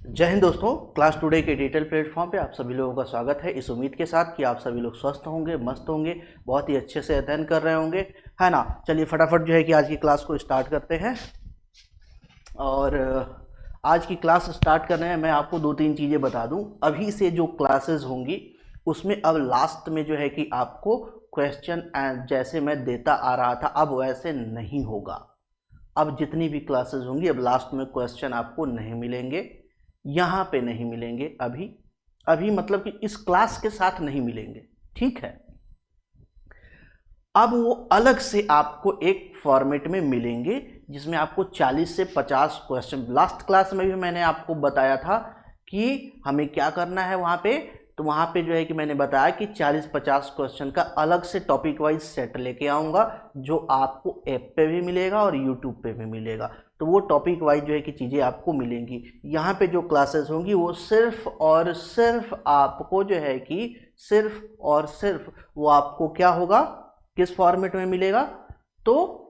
जय हिंद दोस्तों। Class today के डिजिटल प्लेटफॉर्म पे आप सभी लोगों का स्वागत है, इस उम्मीद के साथ कि आप सभी लोग स्वस्थ होंगे, मस्त होंगे, बहुत ही अच्छे से अध्ययन कर रहे होंगे, है ना। चलिए फटाफट जो है कि आज की क्लास को स्टार्ट करते हैं। और आज की क्लास स्टार्ट करने में मैं आपको दो तीन चीज़ें बता दूं। अभी से जो क्लासेस होंगी उसमें अब लास्ट में जो है कि आपको क्वेश्चन जैसे मैं देता आ रहा था अब वैसे नहीं होगा। अब जितनी भी क्लासेस होंगी अब लास्ट में क्वेश्चन आपको नहीं मिलेंगे, यहाँ पे नहीं मिलेंगे। अभी अभी मतलब कि इस क्लास के साथ नहीं मिलेंगे, ठीक है। अब वो अलग से आपको एक फॉर्मेट में मिलेंगे जिसमें आपको 40 से 50 क्वेश्चन, लास्ट क्लास में भी मैंने आपको बताया था कि हमें क्या करना है वहाँ पे। तो वहाँ पे जो है कि मैंने बताया कि 40-50 क्वेश्चन का अलग से टॉपिक वाइज सेट लेके आऊँगा, जो आपको ऐप पे भी मिलेगा और यूट्यूब पे भी मिलेगा। तो वो टॉपिक वाइज जो है कि चीज़ें आपको मिलेंगी। यहाँ पे जो क्लासेस होंगी वो सिर्फ और सिर्फ आपको जो है कि सिर्फ और सिर्फ वो आपको क्या होगा, किस फॉर्मेट में मिलेगा, तो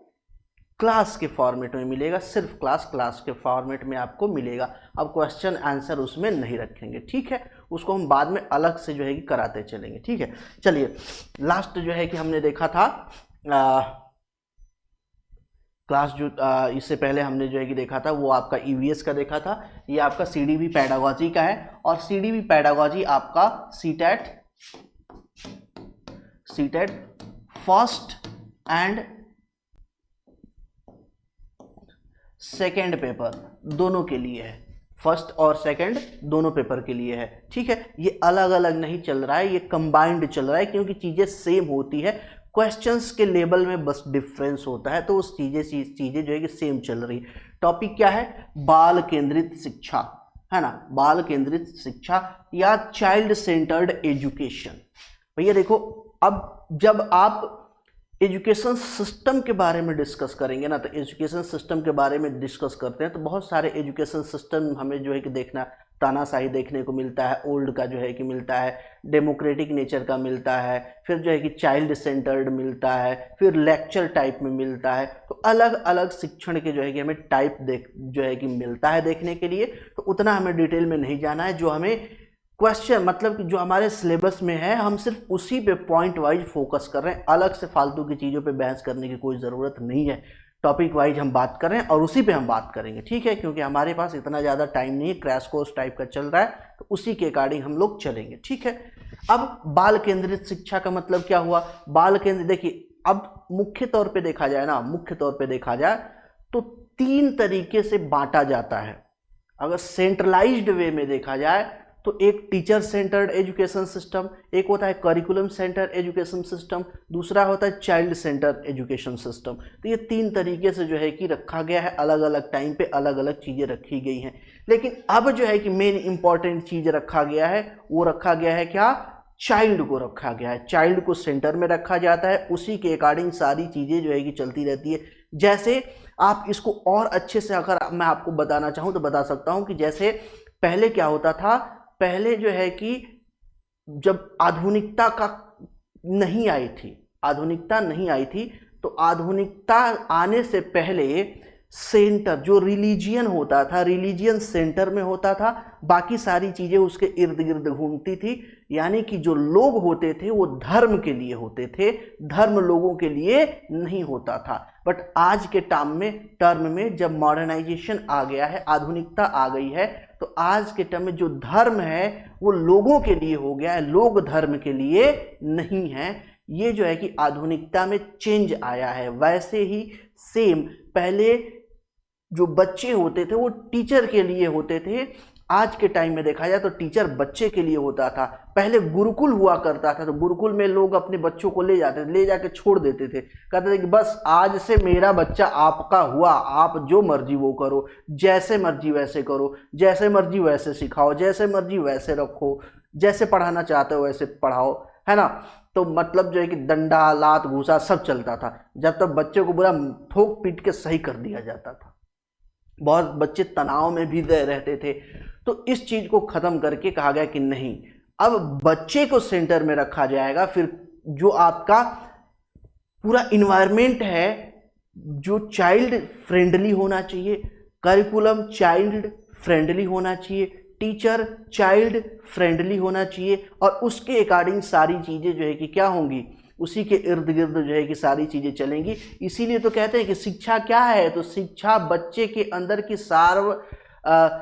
क्लास के फॉर्मेट में मिलेगा। सिर्फ क्लास के फॉर्मेट में आपको मिलेगा। अब क्वेश्चन आंसर उसमें नहीं रखेंगे, ठीक है। उसको हम बाद में अलग से जो है कि कराते चलेंगे, ठीक है। चलिए लास्ट जो है कि हमने देखा था क्लास जो इससे पहले हमने जो है कि देखा था वो आपका ईवीएस का देखा था। ये आपका सीडीबी पैडागॉजी का है और सीडीबी पैडागॉजी आपका CTET first and second paper दोनों के लिए है। फर्स्ट और सेकंड दोनों पेपर के लिए है, ठीक है। ये अलग अलग नहीं चल रहा है, ये कंबाइंड चल रहा है क्योंकि चीज़ें सेम होती है, क्वेश्चंस के लेवल में बस डिफरेंस होता है। तो उस चीज़ें जो है कि सेम चल रही है। टॉपिक क्या है? बाल केंद्रित शिक्षा, है ना। बाल केंद्रित शिक्षा या चाइल्ड सेंटर्ड एजुकेशन। भैया देखो, अब जब आप एजुकेशन सिस्टम के बारे में डिस्कस करेंगे ना, तो एजुकेशन सिस्टम के बारे में डिस्कस करते हैं तो बहुत सारे एजुकेशन सिस्टम हमें जो है कि देखना, तानाशाही देखने को मिलता है, ओल्ड का जो है कि मिलता है, डेमोक्रेटिक नेचर का मिलता है, फिर जो है कि चाइल्ड सेंटर्ड मिलता है, फिर लेक्चर टाइप में मिलता है। तो अलग अलग शिक्षण के जो है कि हमें टाइप जो है कि मिलता है देखने के लिए। तो उतना हमें डिटेल में नहीं जाना है। जो हमें क्वेश्चन मतलब कि जो हमारे सिलेबस में है हम सिर्फ उसी पे पॉइंट वाइज फोकस कर रहे हैं। अलग से फालतू की चीज़ों पे बहस करने की कोई ज़रूरत नहीं है। टॉपिक वाइज हम बात कर रहे हैं और उसी पे हम बात करेंगे, ठीक है। क्योंकि हमारे पास इतना ज़्यादा टाइम नहीं है, क्रैश कोर्स टाइप का चल रहा है, तो उसी के अकॉर्डिंग हम लोग चलेंगे, ठीक है। अब बाल केंद्रित शिक्षा का मतलब क्या हुआ? बाल केंद्रित, देखिए अब मुख्य तौर पर देखा जाए ना, मुख्य तौर पर देखा जाए तो 3 तरीके से बांटा जाता है। अगर सेंट्रलाइज्ड वे में देखा जाए तो एक टीचर सेंटर्ड एजुकेशन सिस्टम, एक होता है करिकुलम सेंटर्ड एजुकेशन सिस्टम, दूसरा होता है चाइल्ड सेंटर्ड एजुकेशन सिस्टम। तो ये 3 तरीके से जो है कि रखा गया है, अलग अलग टाइम पे अलग अलग चीज़ें रखी गई हैं। लेकिन अब जो है कि मेन इंपॉर्टेंट चीज़ रखा गया है, वो रखा गया है क्या? चाइल्ड को रखा गया है। चाइल्ड को सेंटर में रखा जाता है, उसी के अकॉर्डिंग सारी चीज़ें जो है कि चलती रहती है। जैसे आप इसको और अच्छे से अगर मैं आपको बताना चाहूँ तो बता सकता हूँ कि जैसे पहले क्या होता था, पहले जो है कि जब आधुनिकता नहीं आई थी, तो आधुनिकता आने से पहले सेंटर जो रिलीजियन होता था, रिलीजियन सेंटर में होता था, बाकी सारी चीज़ें उसके इर्द गिर्द घूमती थी। यानी कि जो लोग होते थे वो धर्म के लिए होते थे, धर्म लोगों के लिए नहीं होता था। बट आज के टर्म में जब मॉडर्नाइजेशन आ गया है, आधुनिकता आ गई है, तो आज के टर्म में जो धर्म है वो लोगों के लिए हो गया है, लोग धर्म के लिए नहीं है। ये जो है कि आधुनिकता में चेंज आया है। वैसे ही सेम पहले जो बच्चे होते थे वो टीचर के लिए होते थे, आज के टाइम में देखा जाए तो टीचर बच्चे के लिए होता था। पहले गुरुकुल हुआ करता था, तो गुरुकुल में लोग अपने बच्चों को ले जाते थे, ले जाके छोड़ देते थे, कहते थे कि बस आज से मेरा बच्चा आपका हुआ, आप जो मर्जी वो करो, जैसे मर्जी वैसे करो, जैसे मर्जी वैसे सिखाओ, जैसे मर्जी वैसे रखो, जैसे पढ़ाना चाहते हो वैसे पढ़ाओ, है ना। तो मतलब जो है कि डंडा लात घूसा सब चलता था, जब तक बच्चे को पूरा ठोक पीट के सही कर दिया जाता था। बहुत बच्चे तनाव में भी रहते थे। तो इस चीज को खत्म करके कहा गया कि नहीं, अब बच्चे को सेंटर में रखा जाएगा। फिर जो आपका पूरा इन्वायरमेंट है जो चाइल्ड फ्रेंडली होना चाहिए, करिकुलम चाइल्ड फ्रेंडली होना चाहिए, टीचर चाइल्ड फ्रेंडली होना चाहिए और उसके अकॉर्डिंग सारी चीज़ें जो है कि क्या होंगी, उसी के इर्द गिर्द जो है कि सारी चीज़ें चलेंगी। इसीलिए तो कहते हैं कि शिक्षा क्या है, तो शिक्षा बच्चे के अंदर की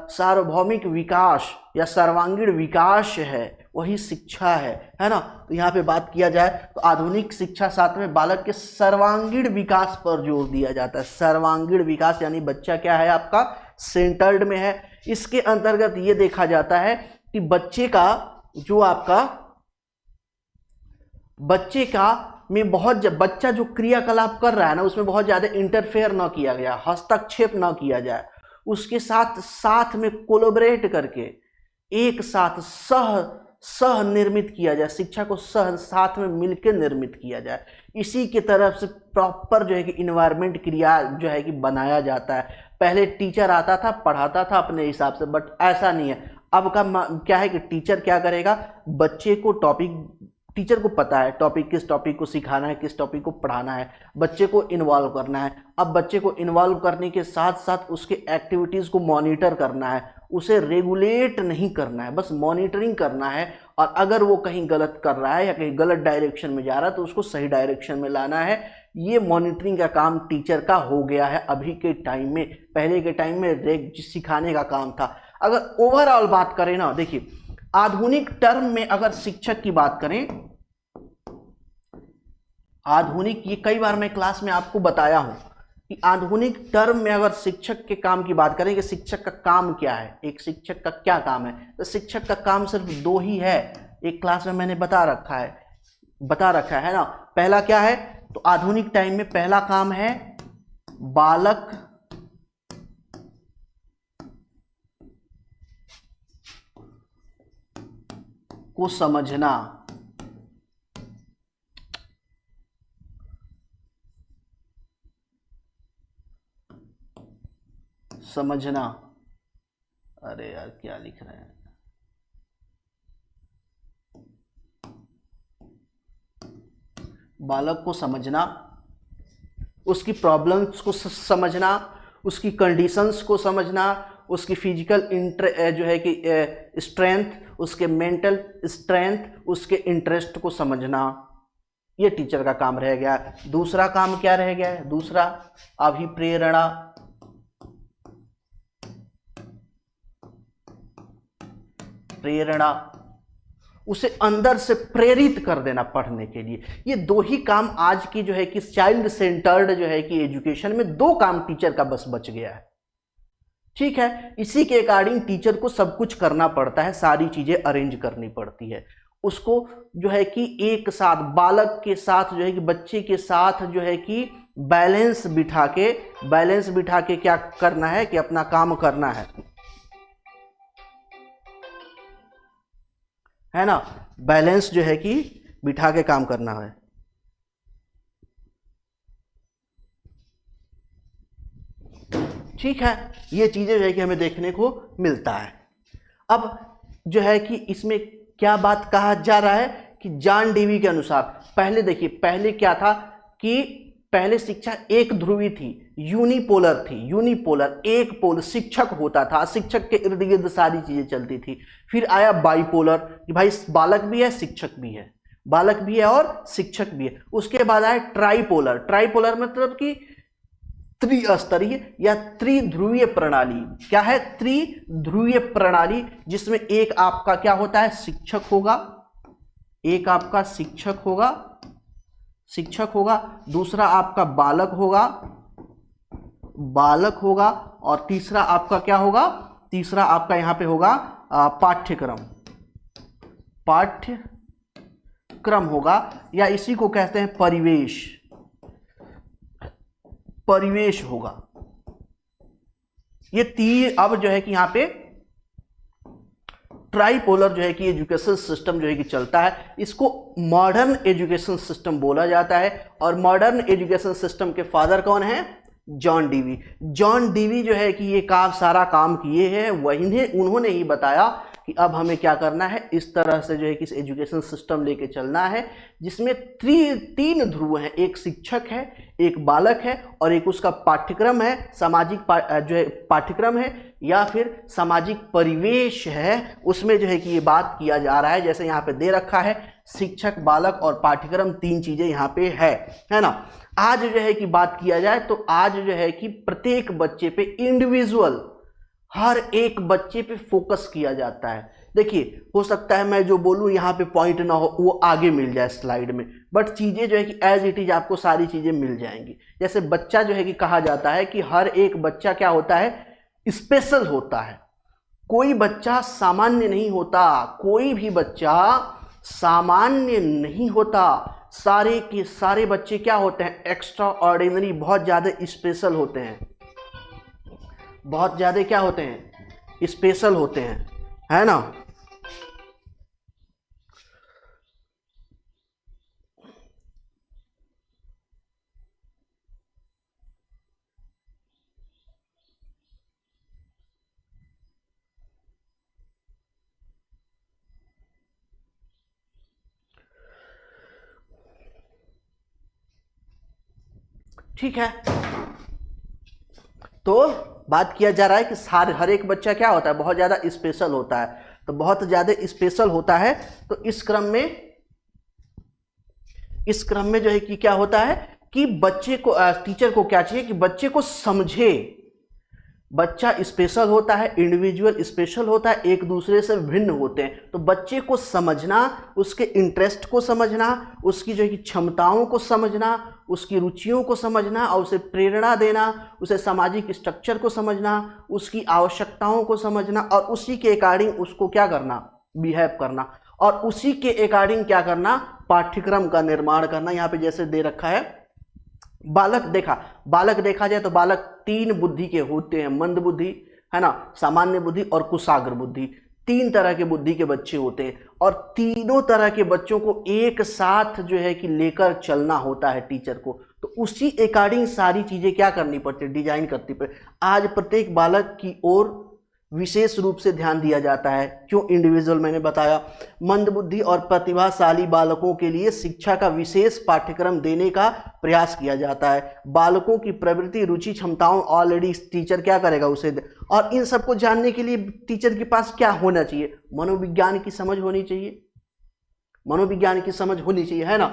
सार्वभौमिक विकास या सर्वांगीण विकास है, वही शिक्षा है ना। तो यहाँ पे बात किया जाए तो आधुनिक शिक्षा शास्त्र में बालक के सर्वांगीण विकास पर जोर दिया जाता है। सर्वांगीण विकास यानी बच्चा क्या है आपका सेंटर्ड में है। इसके अंतर्गत ये देखा जाता है कि बच्चे का जो आपका बच्चे का में बहुत बच्चा जो क्रियाकलाप कर रहा है ना उसमें बहुत ज्यादा इंटरफेयर ना किया गया, हस्तक्षेप ना किया जाए, उसके साथ साथ में कोलैबोरेट करके एक साथ सह निर्मित किया जाए, शिक्षा को साथ में मिलकर निर्मित किया जाए। इसी की तरफ से प्रॉपर जो है कि इन्वायरमेंट क्रिया जो है कि बनाया जाता है। पहले टीचर आता था पढ़ाता था अपने हिसाब से, बट ऐसा नहीं है। अब का क्या है कि टीचर क्या करेगा, बच्चे को टीचर को पता है टॉपिक, किस टॉपिक को सिखाना है, किस टॉपिक को पढ़ाना है, बच्चे को इन्वॉल्व करना है। अब बच्चे को इन्वॉल्व करने के साथ साथ उसके एक्टिविटीज़ को मॉनिटर करना है, उसे रेगुलेट नहीं करना है, बस मॉनिटरिंग करना है। और अगर वो कहीं गलत कर रहा है या कहीं गलत डायरेक्शन में जा रहा है तो उसको सही डायरेक्शन में लाना है। ये मॉनिटरिंग का काम टीचर का हो गया है अभी के टाइम में। पहले के टाइम में सिखाने का काम था। अगर ओवरऑल बात करें ना, देखिए आधुनिक टर्म में अगर शिक्षक की बात करें, आधुनिक, ये कई बार मैं क्लास में आपको बताया हूं कि आधुनिक टर्म में अगर शिक्षक के काम की बात करें कि शिक्षक का काम क्या है, एक शिक्षक का क्या काम है, तो शिक्षक का काम सिर्फ दो ही है। एक क्लास में मैंने बता रखा है ना। पहला क्या है, तो आधुनिक टाइम में पहला काम है बालक को समझना। अरे यार क्या लिख रहे हैं, बालक को समझना, उसकी प्रॉब्लम्स को समझना, उसकी कंडीशंस को समझना, उसकी फिजिकल जो है कि स्ट्रेंथ, उसके मेंटल स्ट्रेंथ, उसके इंटरेस्ट को समझना, ये टीचर का काम रह गया। दूसरा काम क्या रह गया है, दूसरा अभिप्रेरणा। उसे अंदर से प्रेरित कर देना पढ़ने के लिए। ये दो ही काम आज की जो है कि चाइल्ड सेंटर्ड जो है कि एजुकेशन में दो काम टीचर का बस बच गया है। ठीक है, इसी के अकॉर्डिंग टीचर को सब कुछ करना पड़ता है, सारी चीजें अरेंज करनी पड़ती है उसको, जो है कि एक साथ बालक के साथ जो है कि बच्चे के साथ जो है कि बैलेंस बिठा के क्या करना है कि अपना काम करना है ना, बैलेंस जो है कि बिठा के काम करना है। ठीक है, ये चीजें जो है कि हमें देखने को मिलता है। अब जो है कि इसमें क्या बात कहा जा रहा है कि जॉन डेवी के अनुसार, पहले देखिए, पहले क्या था कि पहले शिक्षा एक ध्रुवी थी, यूनिपोलर थी। यूनिपोलर, एक पोल शिक्षक होता था, शिक्षक के इर्द गिर्द सारी चीजें चलती थी। फिर आया बाइपोलर कि भाई बालक भी है शिक्षक भी है, बालक भी है और शिक्षक भी है। उसके बाद आया ट्राइपोलर। ट्राइपोलर मतलब कि त्रिस्तरीय या त्रिध्रुवीय प्रणाली। क्या है, त्रिध्रुवीय प्रणाली, जिसमें एक आपका क्या होता है, शिक्षक होगा, एक आपका शिक्षक होगा, दूसरा आपका बालक होगा और तीसरा आपका क्या होगा, तीसरा आपका यहां पे होगा पाठ्यक्रम होगा, या इसी को कहते हैं परिवेश होगा। ये तीन, अब जो है कि यहां पे ट्राइपोलर जो है कि एजुकेशन सिस्टम जो है कि चलता है, इसको मॉडर्न एजुकेशन सिस्टम बोला जाता है। और मॉडर्न एजुकेशन सिस्टम के फादर कौन है, जॉन डीवी। जॉन डीवी जो है कि ये सारा काम किए हैं, उन्होंने ही बताया कि अब हमें क्या करना है, इस तरह से जो है कि इस एजुकेशन सिस्टम लेके चलना है जिसमें तीन ध्रुव हैं, एक शिक्षक है, एक बालक है और एक उसका पाठ्यक्रम है, सामाजिक जो है पाठ्यक्रम है या फिर सामाजिक परिवेश है, उसमें जो है कि ये बात किया जा रहा है। जैसे यहाँ पे दे रखा है शिक्षक, बालक और पाठ्यक्रम, तीन चीजें यहाँ पे है ना। आज जो है कि बात किया जाए तो आज जो है कि प्रत्येक बच्चे पे इंडिविजुअल, हर एक बच्चे पे फोकस किया जाता है। देखिए, हो सकता है मैं जो बोलूं यहाँ पे पॉइंट ना हो, वो आगे मिल जाए स्लाइड में, बट चीजें जो है कि एज इट इज आपको सारी चीजें मिल जाएंगी। जैसे बच्चा जो है कि कहा जाता है कि हर एक बच्चा क्या होता है, स्पेशल होता है। कोई बच्चा सामान्य नहीं होता, कोई भी बच्चा सामान्य नहीं होता। सारे के सारे बच्चे क्या होते हैं, एक्स्ट्रा ऑर्डिनरी, बहुत ज्यादा स्पेशल होते हैं, बहुत ज्यादा क्या होते हैं, स्पेशल होते हैं, है ना। ठीक है, तो बात किया जा रहा है कि हर एक बच्चा क्या होता है, बहुत ज्यादा स्पेशल होता है। तो बहुत ज्यादा स्पेशल होता है, तो इस क्रम में जो है कि क्या होता है कि बच्चे को, टीचर को क्या चाहिए कि बच्चे को समझे। बच्चा स्पेशल होता है, इंडिविजुअल स्पेशल होता है, एक दूसरे से भिन्न होते हैं। तो बच्चे को समझना, उसके इंटरेस्ट को समझना, उसकी जो है कि क्षमताओं को समझना, उसकी रुचियों को समझना और उसे प्रेरणा देना, उसे सामाजिक स्ट्रक्चर को समझना, उसकी आवश्यकताओं को समझना और उसी के अकॉर्डिंग उसको क्या करना, बिहेव करना, और उसी के अकॉर्डिंग क्या करना, पाठ्यक्रम का निर्माण करना। यहाँ पे जैसे दे रखा है बालक देखा जाए तो बालक तीन बुद्धि के होते हैं, मंद बुद्धि, है ना, सामान्य बुद्धि और कुशाग्र बुद्धि। तीन तरह के बुद्धि के बच्चे होते हैं और तीनों तरह के बच्चों को एक साथ जो है कि लेकर चलना होता है टीचर को। तो उसी अकॉर्डिंग सारी चीजें क्या करनी पड़ती है, डिजाइन करनी पड़ती। आज प्रत्येक बालक की ओर विशेष रूप से ध्यान दिया जाता है। क्यों इंडिविजुअल, मैंने बताया। मंदबुद्धि और प्रतिभाशाली बालकों के लिए शिक्षा का विशेष पाठ्यक्रम देने का प्रयास किया जाता है। बालकों की प्रवृत्ति, रुचि, क्षमताओं ऑलरेडी टीचर क्या करेगा, उसे और इन सबको जानने के लिए टीचर के पास क्या होना चाहिए, मनोविज्ञान की समझ होनी चाहिए, मनोविज्ञान की समझ होनी चाहिए, है ना।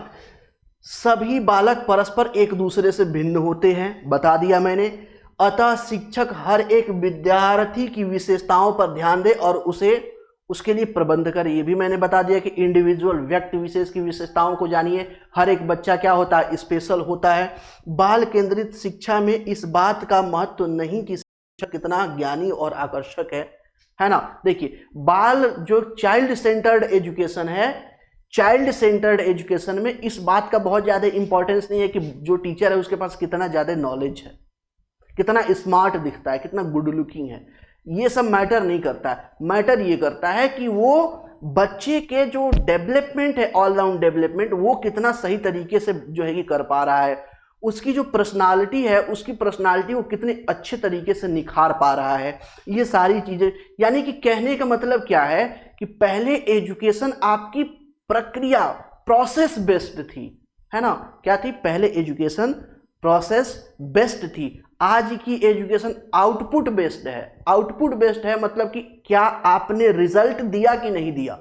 सभी बालक परस्पर एक दूसरे से भिन्न होते हैं, बता दिया मैंने। अतः शिक्षक हर एक विद्यार्थी की विशेषताओं पर ध्यान दे और उसके लिए प्रबंध करे। ये भी मैंने बता दिया कि इंडिविजुअल, व्यक्ति विशेष की विशेषताओं को जानिए। हर एक बच्चा क्या होता है, स्पेशल होता है। बाल केंद्रित शिक्षा में इस बात का महत्व नहीं कि शिक्षक कितना ज्ञानी और आकर्षक है ना। देखिए, बाल जो चाइल्ड सेंटर्ड एजुकेशन है, चाइल्ड सेंटर्ड एजुकेशन में इस बात का बहुत ज्यादा इंपॉर्टेंस नहीं है कि जो टीचर है उसके पास कितना ज्यादा नॉलेज है, कितना स्मार्ट दिखता है, कितना गुड लुकिंग है, ये सब मैटर नहीं करता है। मैटर ये करता है कि वो बच्चे के जो डेवलपमेंट है, ऑलराउंड डेवलपमेंट, वो कितना सही तरीके से जो है कि कर पा रहा है। उसकी जो पर्सनालिटी है, उसकी पर्सनालिटी वो कितने अच्छे तरीके से निखार पा रहा है, ये सारी चीजें। यानी कि कहने का मतलब क्या है कि पहले एजुकेशन आपकी प्रक्रिया, प्रोसेस बेस्ड थी, है ना। क्या थी, पहले एजुकेशन प्रोसेस बेस्ड थी। आज की एजुकेशन आउटपुट बेस्ड है। आउटपुट बेस्ड है मतलब कि क्या आपने रिजल्ट दिया कि नहीं दिया।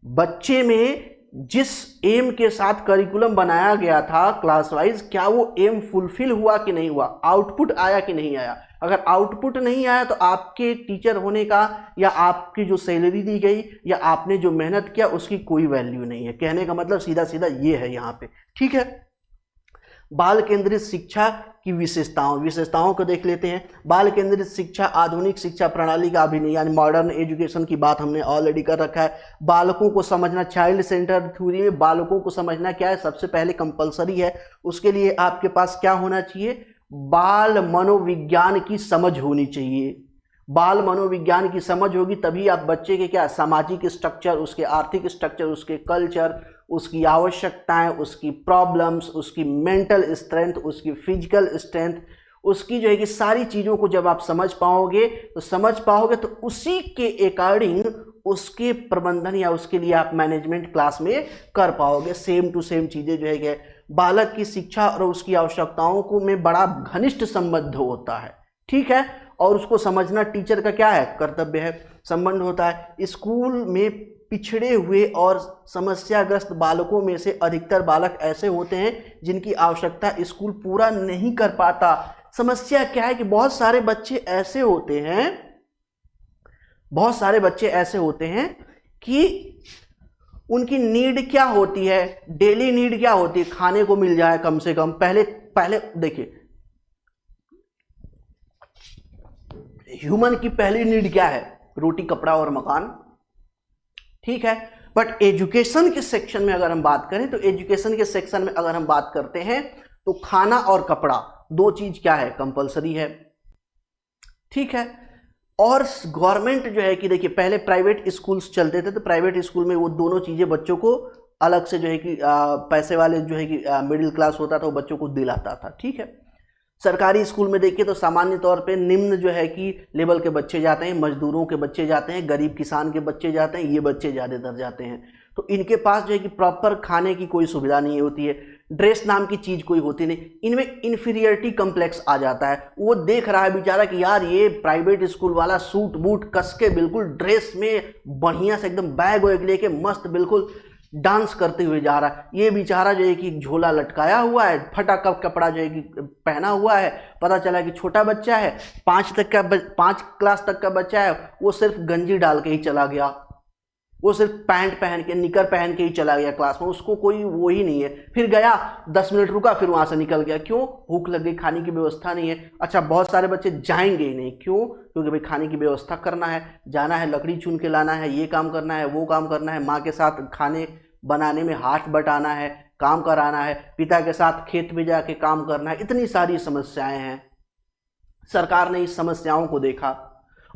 बच्चे में जिस एम के साथ करिकुलम बनाया गया था क्लास वाइज, क्या वो एम फुलफिल हुआ कि नहीं हुआ, आउटपुट आया कि नहीं आया। अगर आउटपुट नहीं आया तो आपके टीचर होने का या आपकी जो सैलरी दी गई या आपने जो मेहनत किया उसकी कोई वैल्यू नहीं है। कहने का मतलब सीधा सीधा ये है यहाँ पे, ठीक है। बाल केंद्रित शिक्षा की विशेषताओं को देख लेते हैं। बाल केंद्रित शिक्षा आधुनिक शिक्षा प्रणाली का अभिनय, यानी मॉडर्न एजुकेशन की बात हमने ऑलरेडी कर रखा है। बालकों को समझना, चाइल्ड सेंटर थ्योरी में बालकों को समझना क्या है, सबसे पहले कंपलसरी है। उसके लिए आपके पास क्या होना चाहिए, बाल मनोविज्ञान की समझ होनी चाहिए। बाल मनोविज्ञान की समझ होगी तभी आप बच्चे के क्या सामाजिक स्ट्रक्चर, उसके आर्थिक स्ट्रक्चर, उसके कल्चर, उसकी आवश्यकताएं, उसकी प्रॉब्लम्स, उसकी मेंटल स्ट्रेंथ, उसकी फिजिकल स्ट्रेंथ, उसकी जो है कि सारी चीज़ों को जब आप समझ पाओगे तो उसी के अकॉर्डिंग उसके प्रबंधन या उसके लिए आप मैनेजमेंट क्लास में कर पाओगे। सेम टू सेम चीज़ें जो है कि बालक की शिक्षा और उसकी आवश्यकताओं को में बड़ा घनिष्ठ संबंध होता है, ठीक है, और उसको समझना टीचर का क्या है, कर्तव्य है, संबंध होता है। स्कूल में पिछड़े हुए और समस्याग्रस्त बालकों में से अधिकतर बालक ऐसे होते हैं जिनकी आवश्यकता स्कूल पूरा नहीं कर पाता। समस्या क्या है कि बहुत सारे बच्चे ऐसे होते हैं कि उनकी नीड क्या होती है, डेली नीड क्या होती है, खाने को मिल जाए कम से कम। पहले देखिए, ह्यूमन की पहली नीड क्या है, रोटी कपड़ा और मकान, ठीक है। बट एजुकेशन के सेक्शन में अगर हम बात करें तो एजुकेशन के सेक्शन में अगर हम बात करते हैं तो खाना और कपड़ा दो चीज क्या है, कंपलसरी है, ठीक है। और गवर्नमेंट जो है कि देखिए, पहले प्राइवेट स्कूल्स चलते थे तो प्राइवेट स्कूल में वो दोनों चीजें बच्चों को अलग से जो है कि पैसे वाले जो है कि मिडिल क्लास होता था वो बच्चों को दिलाता था, ठीक है। सरकारी स्कूल में देखिए तो सामान्य तौर पे निम्न जो है कि लेवल के बच्चे जाते हैं, मजदूरों के बच्चे जाते हैं, गरीब किसान के बच्चे जाते हैं, ये बच्चे ज़्यादातर जाते हैं। तो इनके पास जो है कि प्रॉपर खाने की कोई सुविधा नहीं होती है, ड्रेस नाम की चीज़ कोई होती नहीं, इनमें इन्फीरियरिटी कम्प्लेक्स आ जाता है। वो देख रहा है बेचारा कि यार ये प्राइवेट स्कूल वाला सूट बूट कस के बिल्कुल ड्रेस में बढ़िया से एकदम बैग वैग लेके मस्त बिल्कुल डांस करते हुए जा रहा है, ये बेचारा जो है कि झोला लटकाया हुआ है, फटा कपड़ा जो है कि पहना हुआ है। पता चला कि छोटा बच्चा है, 5 क्लास तक का बच्चा है, वो सिर्फ गंजी डाल के ही चला गया, वो सिर्फ पैंट पहन के निकर पहन के ही चला गया क्लास में, उसको कोई वो ही नहीं है। फिर गया 10 मिनट रुका, फिर वहां से निकल गया। क्यों? भूख लग गई, खाने की व्यवस्था नहीं है। अच्छा, बहुत सारे बच्चे जाएंगे ही नहीं, क्यों? क्योंकि भाई खाने की व्यवस्था करना है, जाना है, लकड़ी चुन के लाना है, ये काम करना है, वो काम करना है, माँ के साथ खाने बनाने में हाथ बटाना है, काम कराना है, पिता के साथ खेत में जाके काम करना है। इतनी सारी समस्याएं हैं। सरकार ने इस समस्याओं को देखा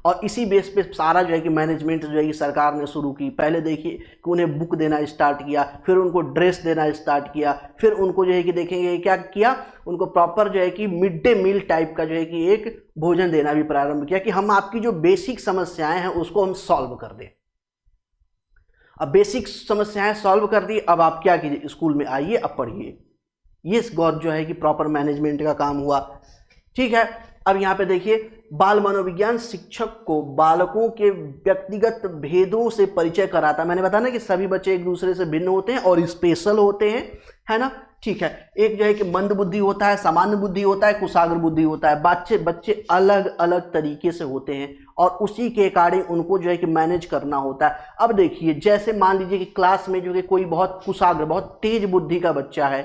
और इसी बेस पे सारा जो है कि मैनेजमेंट जो है कि सरकार ने शुरू की। पहले देखिए कि उन्हें बुक देना स्टार्ट किया, फिर उनको ड्रेस देना स्टार्ट किया, फिर उनको जो है कि देखेंगे क्या किया, उनको प्रॉपर जो है कि मिड डे मील टाइप का जो है कि एक भोजन देना भी प्रारंभ किया कि हम आपकी जो बेसिक समस्याएं हैं उसको हम सॉल्व कर दें। अब बेसिक समस्याएं सॉल्व कर दी, अब आप क्या कीजिए, स्कूल में आइए, अब पढ़िए। ये गौर जो है कि प्रॉपर मैनेजमेंट का काम हुआ, ठीक है। अब यहाँ पे देखिए, बाल मनोविज्ञान शिक्षक को बालकों के व्यक्तिगत भेदों से परिचय कराता। मैंने बताया ना कि सभी बच्चे एक दूसरे से भिन्न होते हैं और स्पेशल होते हैं, है ना, ठीक है। एक जो है कि मंद बुद्धि होता है, सामान्य बुद्धि होता है, कुशाग्र बुद्धि होता है। बच्चे अलग अलग तरीके से होते हैं और उसी के अकॉर्डिंग उनको जो है कि मैनेज करना होता है। अब देखिए, जैसे मान लीजिए कि क्लास में जो है कोई बहुत कुशाग्र, बहुत तेज बुद्धि का बच्चा है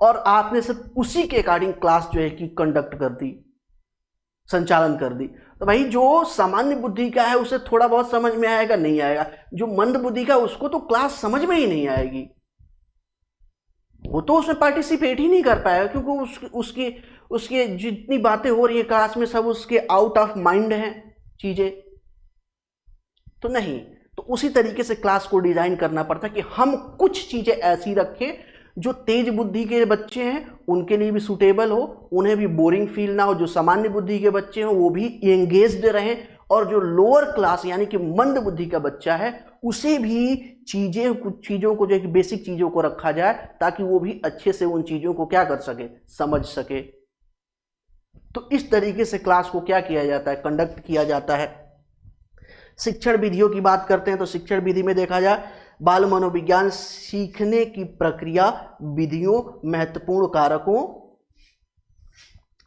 और आपने सिर्फ उसी के अकॉर्डिंग क्लास जो है कि कंडक्ट कर दी, संचालन कर दी, तो भाई जो सामान्य बुद्धि का है उसे थोड़ा बहुत समझ में आएगा, नहीं आएगा। जो मंद बुद्धि का उसको तो क्लास समझ में ही नहीं आएगी, वो तो उसमें पार्टिसिपेट ही नहीं कर पाएगा, क्योंकि उसकी जितनी बातें हो रही है क्लास में सब उसके आउट ऑफ माइंड हैं चीजें, तो नहीं। तो उसी तरीके से क्लास को डिजाइन करना पड़ता है कि हम कुछ चीजें ऐसी रखें जो तेज बुद्धि के बच्चे हैं उनके लिए भी सूटेबल हो, उन्हें भी बोरिंग फील ना हो, जो सामान्य बुद्धि के बच्चे हैं वो भी एंगेज्ड रहें, और जो लोअर क्लास यानी कि मंद बुद्धि का बच्चा है उसे भी कुछ चीज़ों को जो है बेसिक चीज़ों को रखा जाए ताकि वो भी अच्छे से उन चीज़ों को क्या कर सके, समझ सके। तो इस तरीके से क्लास को क्या किया जाता है, कंडक्ट किया जाता है। शिक्षण विधियों की बात करते हैं तो शिक्षण विधि में देखा जाए, बाल मनोविज्ञान सीखने की प्रक्रिया, विधियों, महत्वपूर्ण कारकों,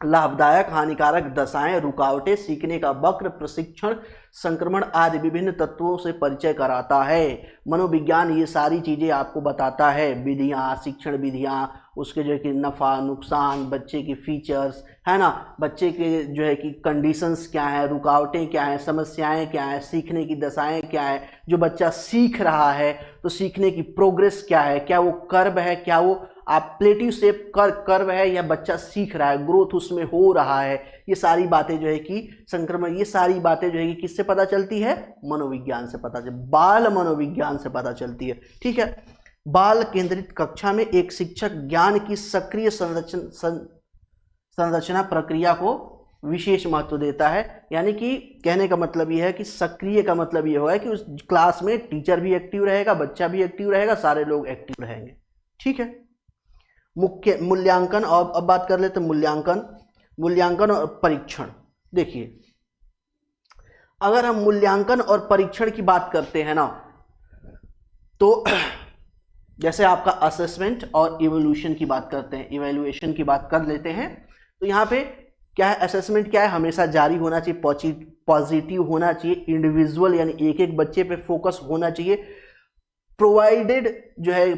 लाभदायक हानिकारक दशाएं, रुकावटें, सीखने का वक्र, प्रशिक्षण, संक्रमण आदि विभिन्न तत्वों से परिचय कराता है। मनोविज्ञान ये सारी चीजें आपको बताता है, विधियां, शिक्षण विधियां, उसके जो है कि नफा नुकसान, बच्चे की फीचर्स, है ना, बच्चे के जो है कि कंडीशंस क्या है, रुकावटें क्या है, समस्याएं क्या है, सीखने की दशाएं क्या है, जो बच्चा सीख रहा है तो सीखने की प्रोग्रेस क्या है, क्या वो कर्व है, क्या वो आप प्लेटिव शेप कर्व है, या बच्चा सीख रहा है, ग्रोथ उसमें हो रहा है। ये सारी बातें जो है कि संक्रमण, ये सारी बातें जो है कि किससे पता चलती है, मनोविज्ञान से पता चलती है, बाल मनोविज्ञान से पता चलती है, ठीक है। बाल केंद्रित कक्षा में एक शिक्षक ज्ञान की सक्रिय संरचना प्रक्रिया को विशेष महत्व देता है। यानी कि कहने का मतलब यह है कि सक्रिय का मतलब यह होगा कि उस क्लास में टीचर भी एक्टिव रहेगा, बच्चा भी एक्टिव रहेगा, सारे लोग एक्टिव रहेंगे। ठीक है। मुख्य मूल्यांकन, और अब बात कर लेते हैं मूल्यांकन और परीक्षण। देखिए, अगर हम मूल्यांकन और परीक्षण की बात करते हैं ना, तो जैसे आपका असेसमेंट और इवोल्यूशन की बात करते हैं, इवैल्यूएशन की बात कर लेते हैं, तो यहाँ पे क्या है, असेसमेंट क्या है, हमेशा जारी होना चाहिए, पॉजिटिव होना चाहिए, इंडिविजुअल यानी एक एक बच्चे पे फोकस होना चाहिए, प्रोवाइडेड जो है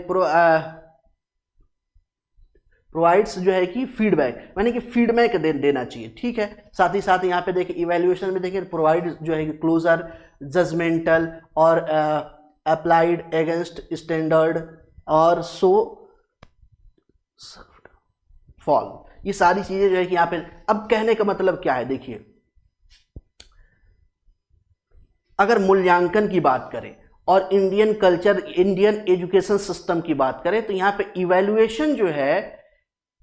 प्रोवाइड्स जो है कि फीडबैक, यानी कि फीडबैक देना चाहिए। ठीक है। साथ ही साथ यहाँ पे देखिए इवैल्यूएशन में देखिए प्रोवाइड जो है कि क्लोजर, जजमेंटल और अप्लाइड अगेंस्ट स्टैंडर्ड और सो फॉल, ये सारी चीजें जो है कि यहाँ पे। अब कहने का मतलब क्या है, देखिए अगर मूल्यांकन की बात करें और Indian culture, Indian education system की बात करें, तो यहाँ पे इवैल्यूएशन जो है,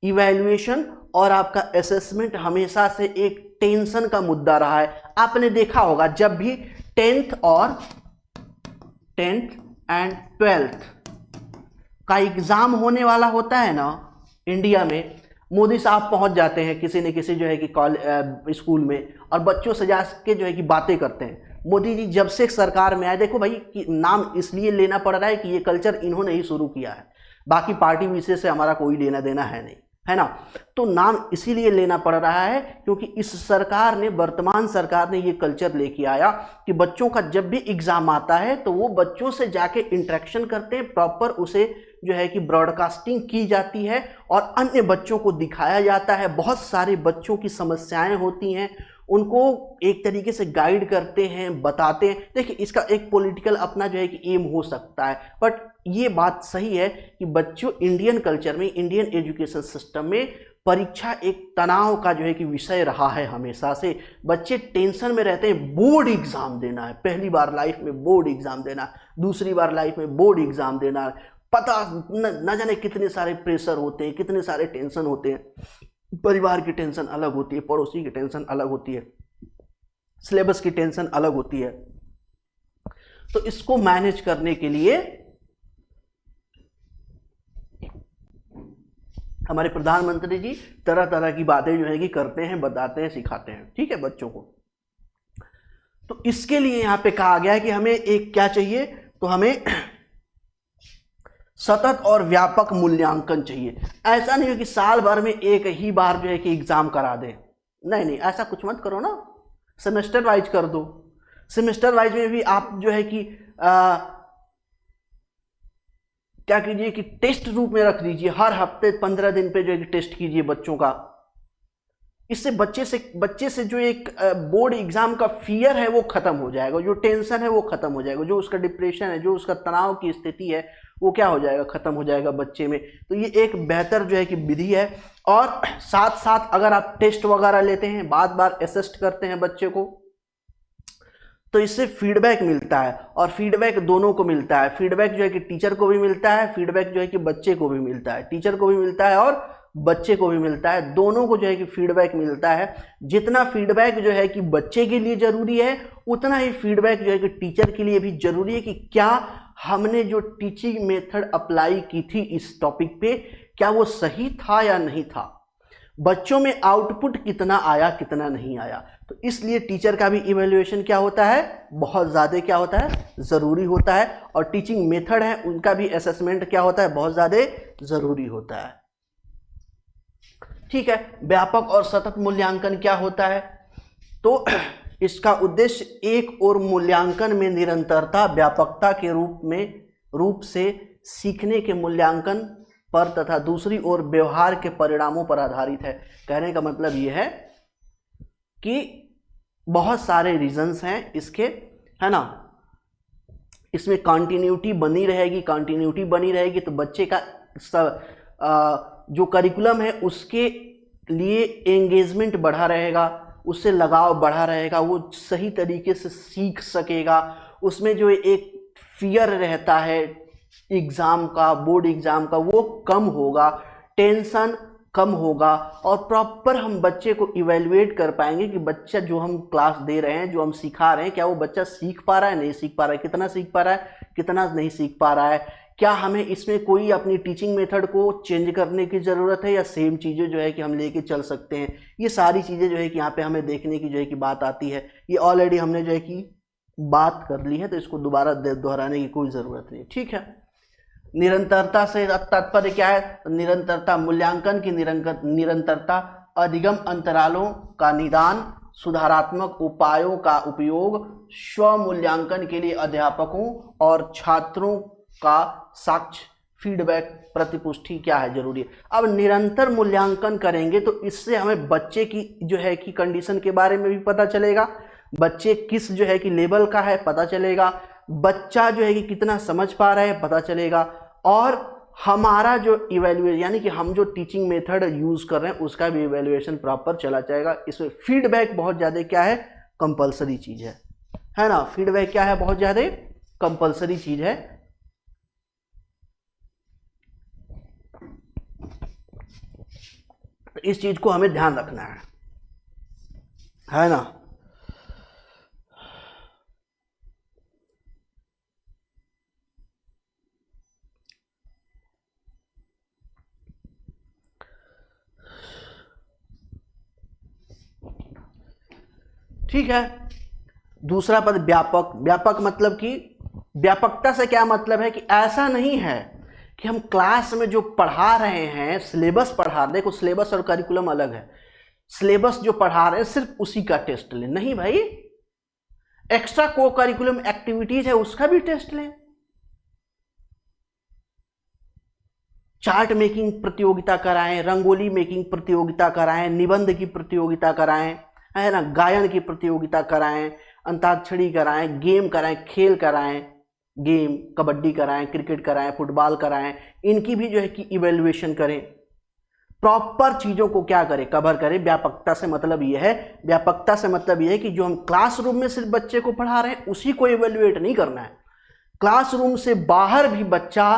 इवैल्यूएशन और आपका असेसमेंट हमेशा से एक टेंशन का मुद्दा रहा है। आपने देखा होगा जब भी 10th एंड 12th का एग्जाम होने वाला होता है ना इंडिया में, मोदी साहब पहुंच जाते हैं किसी न किसी जो है कि स्कूल में, और बच्चों से जाके जो है कि बातें करते हैं। मोदी जी जब से सरकार में आए, देखो भाई कि नाम इसलिए लेना पड़ रहा है कि ये कल्चर इन्होंने ही शुरू किया है, बाकी पार्टी विशेष से हमारा कोई लेना देना है नहीं, है ना। तो नाम इसीलिए लेना पड़ रहा है क्योंकि इस सरकार ने, वर्तमान सरकार ने ये कल्चर लेके आया कि बच्चों का जब भी एग्जाम आता है तो वो बच्चों से जाके इंटरेक्शन करते हैं, प्रॉपर उसे जो है कि ब्रॉडकास्टिंग की जाती है और अन्य बच्चों को दिखाया जाता है। बहुत सारे बच्चों की समस्याएं होती हैं, उनको एक तरीके से गाइड करते हैं, बताते हैं। देखिए इसका एक पॉलिटिकल अपना जो है कि एम हो सकता है, बट ये बात सही है कि बच्चों, इंडियन कल्चर में, इंडियन एजुकेशन सिस्टम में परीक्षा एक तनाव का जो है कि विषय रहा है हमेशा से। बच्चे टेंशन में रहते हैं, बोर्ड एग्जाम देना है, पहली बार लाइफ में बोर्ड एग्जाम देना, दूसरी बार लाइफ में बोर्ड एग्जाम देना, पता न जाने कितने सारे प्रेशर होते हैं, कितने सारे टेंशन होते हैं। परिवार की टेंशन अलग होती है, पड़ोसी की टेंशन अलग होती है, सिलेबस की टेंशन अलग होती है। तो इसको मैनेज करने के लिए हमारे प्रधानमंत्री जी तरह तरह की बातें जो है कि करते हैं, बताते हैं, सिखाते हैं। ठीक है, बच्चों को। तो इसके लिए यहां पे कहा गया है कि हमें एक क्या चाहिए, तो हमें सतत और व्यापक मूल्यांकन चाहिए। ऐसा नहीं हो कि साल भर में एक ही बार जो है कि एग्जाम करा दें, नहीं नहीं, ऐसा कुछ मत करो ना, सेमेस्टर वाइज कर दो। सेमेस्टर वाइज में भी आप जो है कि क्या कीजिए कि टेस्ट रूप में रख दीजिए, हर हफ्ते 15 दिन पे जो है कि टेस्ट कीजिए बच्चों का। इससे बच्चे से जो एक बोर्ड एग्जाम का फियर है वो खत्म हो जाएगा, जो टेंशन है वो खत्म हो जाएगा, जो उसका डिप्रेशन है, जो उसका तनाव की स्थिति है वो क्या हो जाएगा, खत्म हो जाएगा बच्चे में। तो ये एक बेहतर जो है कि विधि है। और साथ साथ अगर आप टेस्ट वगैरह लेते हैं, बार बार असिस्ट करते हैं बच्चे को, तो इससे फीडबैक मिलता है, और फीडबैक दोनों को मिलता है। फीडबैक जो है कि टीचर को भी मिलता है, फीडबैक जो है कि बच्चे को भी मिलता है, टीचर को भी मिलता है और बच्चे को भी मिलता है, दोनों को जो है कि फीडबैक मिलता है। जितना फीडबैक जो है कि बच्चे के लिए जरूरी है, उतना ही फीडबैक जो है कि टीचर के लिए भी जरूरी है कि क्या हमने जो टीचिंग मेथड अप्लाई की थी इस टॉपिक पे, क्या वो सही था या नहीं था, बच्चों में आउटपुट कितना आया, कितना नहीं आया। तो इसलिए टीचर का भी इवैल्यूएशन क्या होता है, बहुत ज़्यादा क्या होता है, ज़रूरी होता है। और टीचिंग मेथड है उनका भी असेसमेंट क्या होता है, बहुत ज़्यादा ज़रूरी होता है। ठीक है। व्यापक और सतत मूल्यांकन क्या होता है, तो इसका उद्देश्य एक और मूल्यांकन में निरंतरता, व्यापकता के रूप से सीखने के मूल्यांकन पर तथा दूसरी ओर व्यवहार के परिणामों पर आधारित है। कहने का मतलब यह है कि बहुत सारे रीजंस हैं इसके, है ना। इसमें कंटिन्यूटी बनी रहेगी तो बच्चे का जो करिकुलम है उसके लिए एंगेजमेंट बढ़ा रहेगा, उससे लगाव बढ़ा रहेगा, वो सही तरीके से सीख सकेगा। उसमें जो एक फियर रहता है एग्ज़ाम का, बोर्ड एग्ज़ाम का, वो कम होगा, टेंशन कम होगा और प्रॉपर हम बच्चे को इवेल्युएट कर पाएंगे कि बच्चा जो हम क्लास दे रहे हैं, जो हम सिखा रहे हैं, क्या वो बच्चा सीख पा रहा है, नहीं सीख पा रहा है, कितना सीख पा रहा है, कितना नहीं सीख पा रहा है, क्या हमें इसमें कोई अपनी टीचिंग मेथड को चेंज करने की ज़रूरत है या सेम चीज़ें जो है कि हम लेके चल सकते हैं। ये सारी चीज़ें जो है कि यहाँ पे हमें देखने की जो है कि बात आती है। ये ऑलरेडी हमने जो है कि बात कर ली है, तो इसको दोबारा दोहराने की कोई ज़रूरत नहीं। ठीक है, निरंतरता से तात्पर्य क्या है? निरंतरता, मूल्यांकन की निरंतरता, अधिगम अंतरालों का निदान, सुधारात्मक उपायों का उपयोग, स्व मूल्यांकन के लिए अध्यापकों और छात्रों का साक्ष्य, फीडबैक, प्रतिपुष्टि क्या है जरूरी है। अब निरंतर मूल्यांकन करेंगे तो इससे हमें बच्चे की जो है कि कंडीशन के बारे में भी पता चलेगा, बच्चे किस जो है कि लेवल का है पता चलेगा, बच्चा जो है कि कितना समझ पा रहा है पता चलेगा, और हमारा जो इवेल्युएशन यानी कि हम जो टीचिंग मेथड यूज कर रहे हैं उसका भी इवेल्युएशन प्रॉपर चला जाएगा। इसमें फीडबैक बहुत ज़्यादा क्या है, कंपलसरी चीज़ है ना। फीडबैक क्या है, बहुत ज़्यादा कंपलसरी चीज़ है। इस चीज को हमें ध्यान रखना है ना। ठीक है, दूसरा पद व्यापक। व्यापक मतलब कि व्यापकता से क्या मतलब है कि ऐसा नहीं है कि हम क्लास में जो पढ़ा रहे हैं, सिलेबस पढ़ा रहे, देखो सिलेबस और करिकुलम अलग है। सिलेबस जो पढ़ा रहे हैं सिर्फ उसी का टेस्ट लें, नहीं भाई, एक्स्ट्रा को करिकुलम एक्टिविटीज है उसका भी टेस्ट लें। चार्ट मेकिंग प्रतियोगिता कराएं, रंगोली मेकिंग प्रतियोगिता कराएं, निबंध की प्रतियोगिता कराएं, है ना, गायन की प्रतियोगिता कराएं, अंताक्षरी कराएं, गेम कराएं, खेल कराएं, गेम कबड्डी कराएं, क्रिकेट कराएं, फुटबॉल कराएं, इनकी भी जो है कि इवेल्युएशन करें। प्रॉपर चीजों को क्या करें, कवर करें। व्यापकता से मतलब यह है, व्यापकता से मतलब यह है कि जो हम क्लासरूम में सिर्फ बच्चे को पढ़ा रहे हैं उसी को इवेल्युएट नहीं करना है। क्लासरूम से बाहर भी बच्चा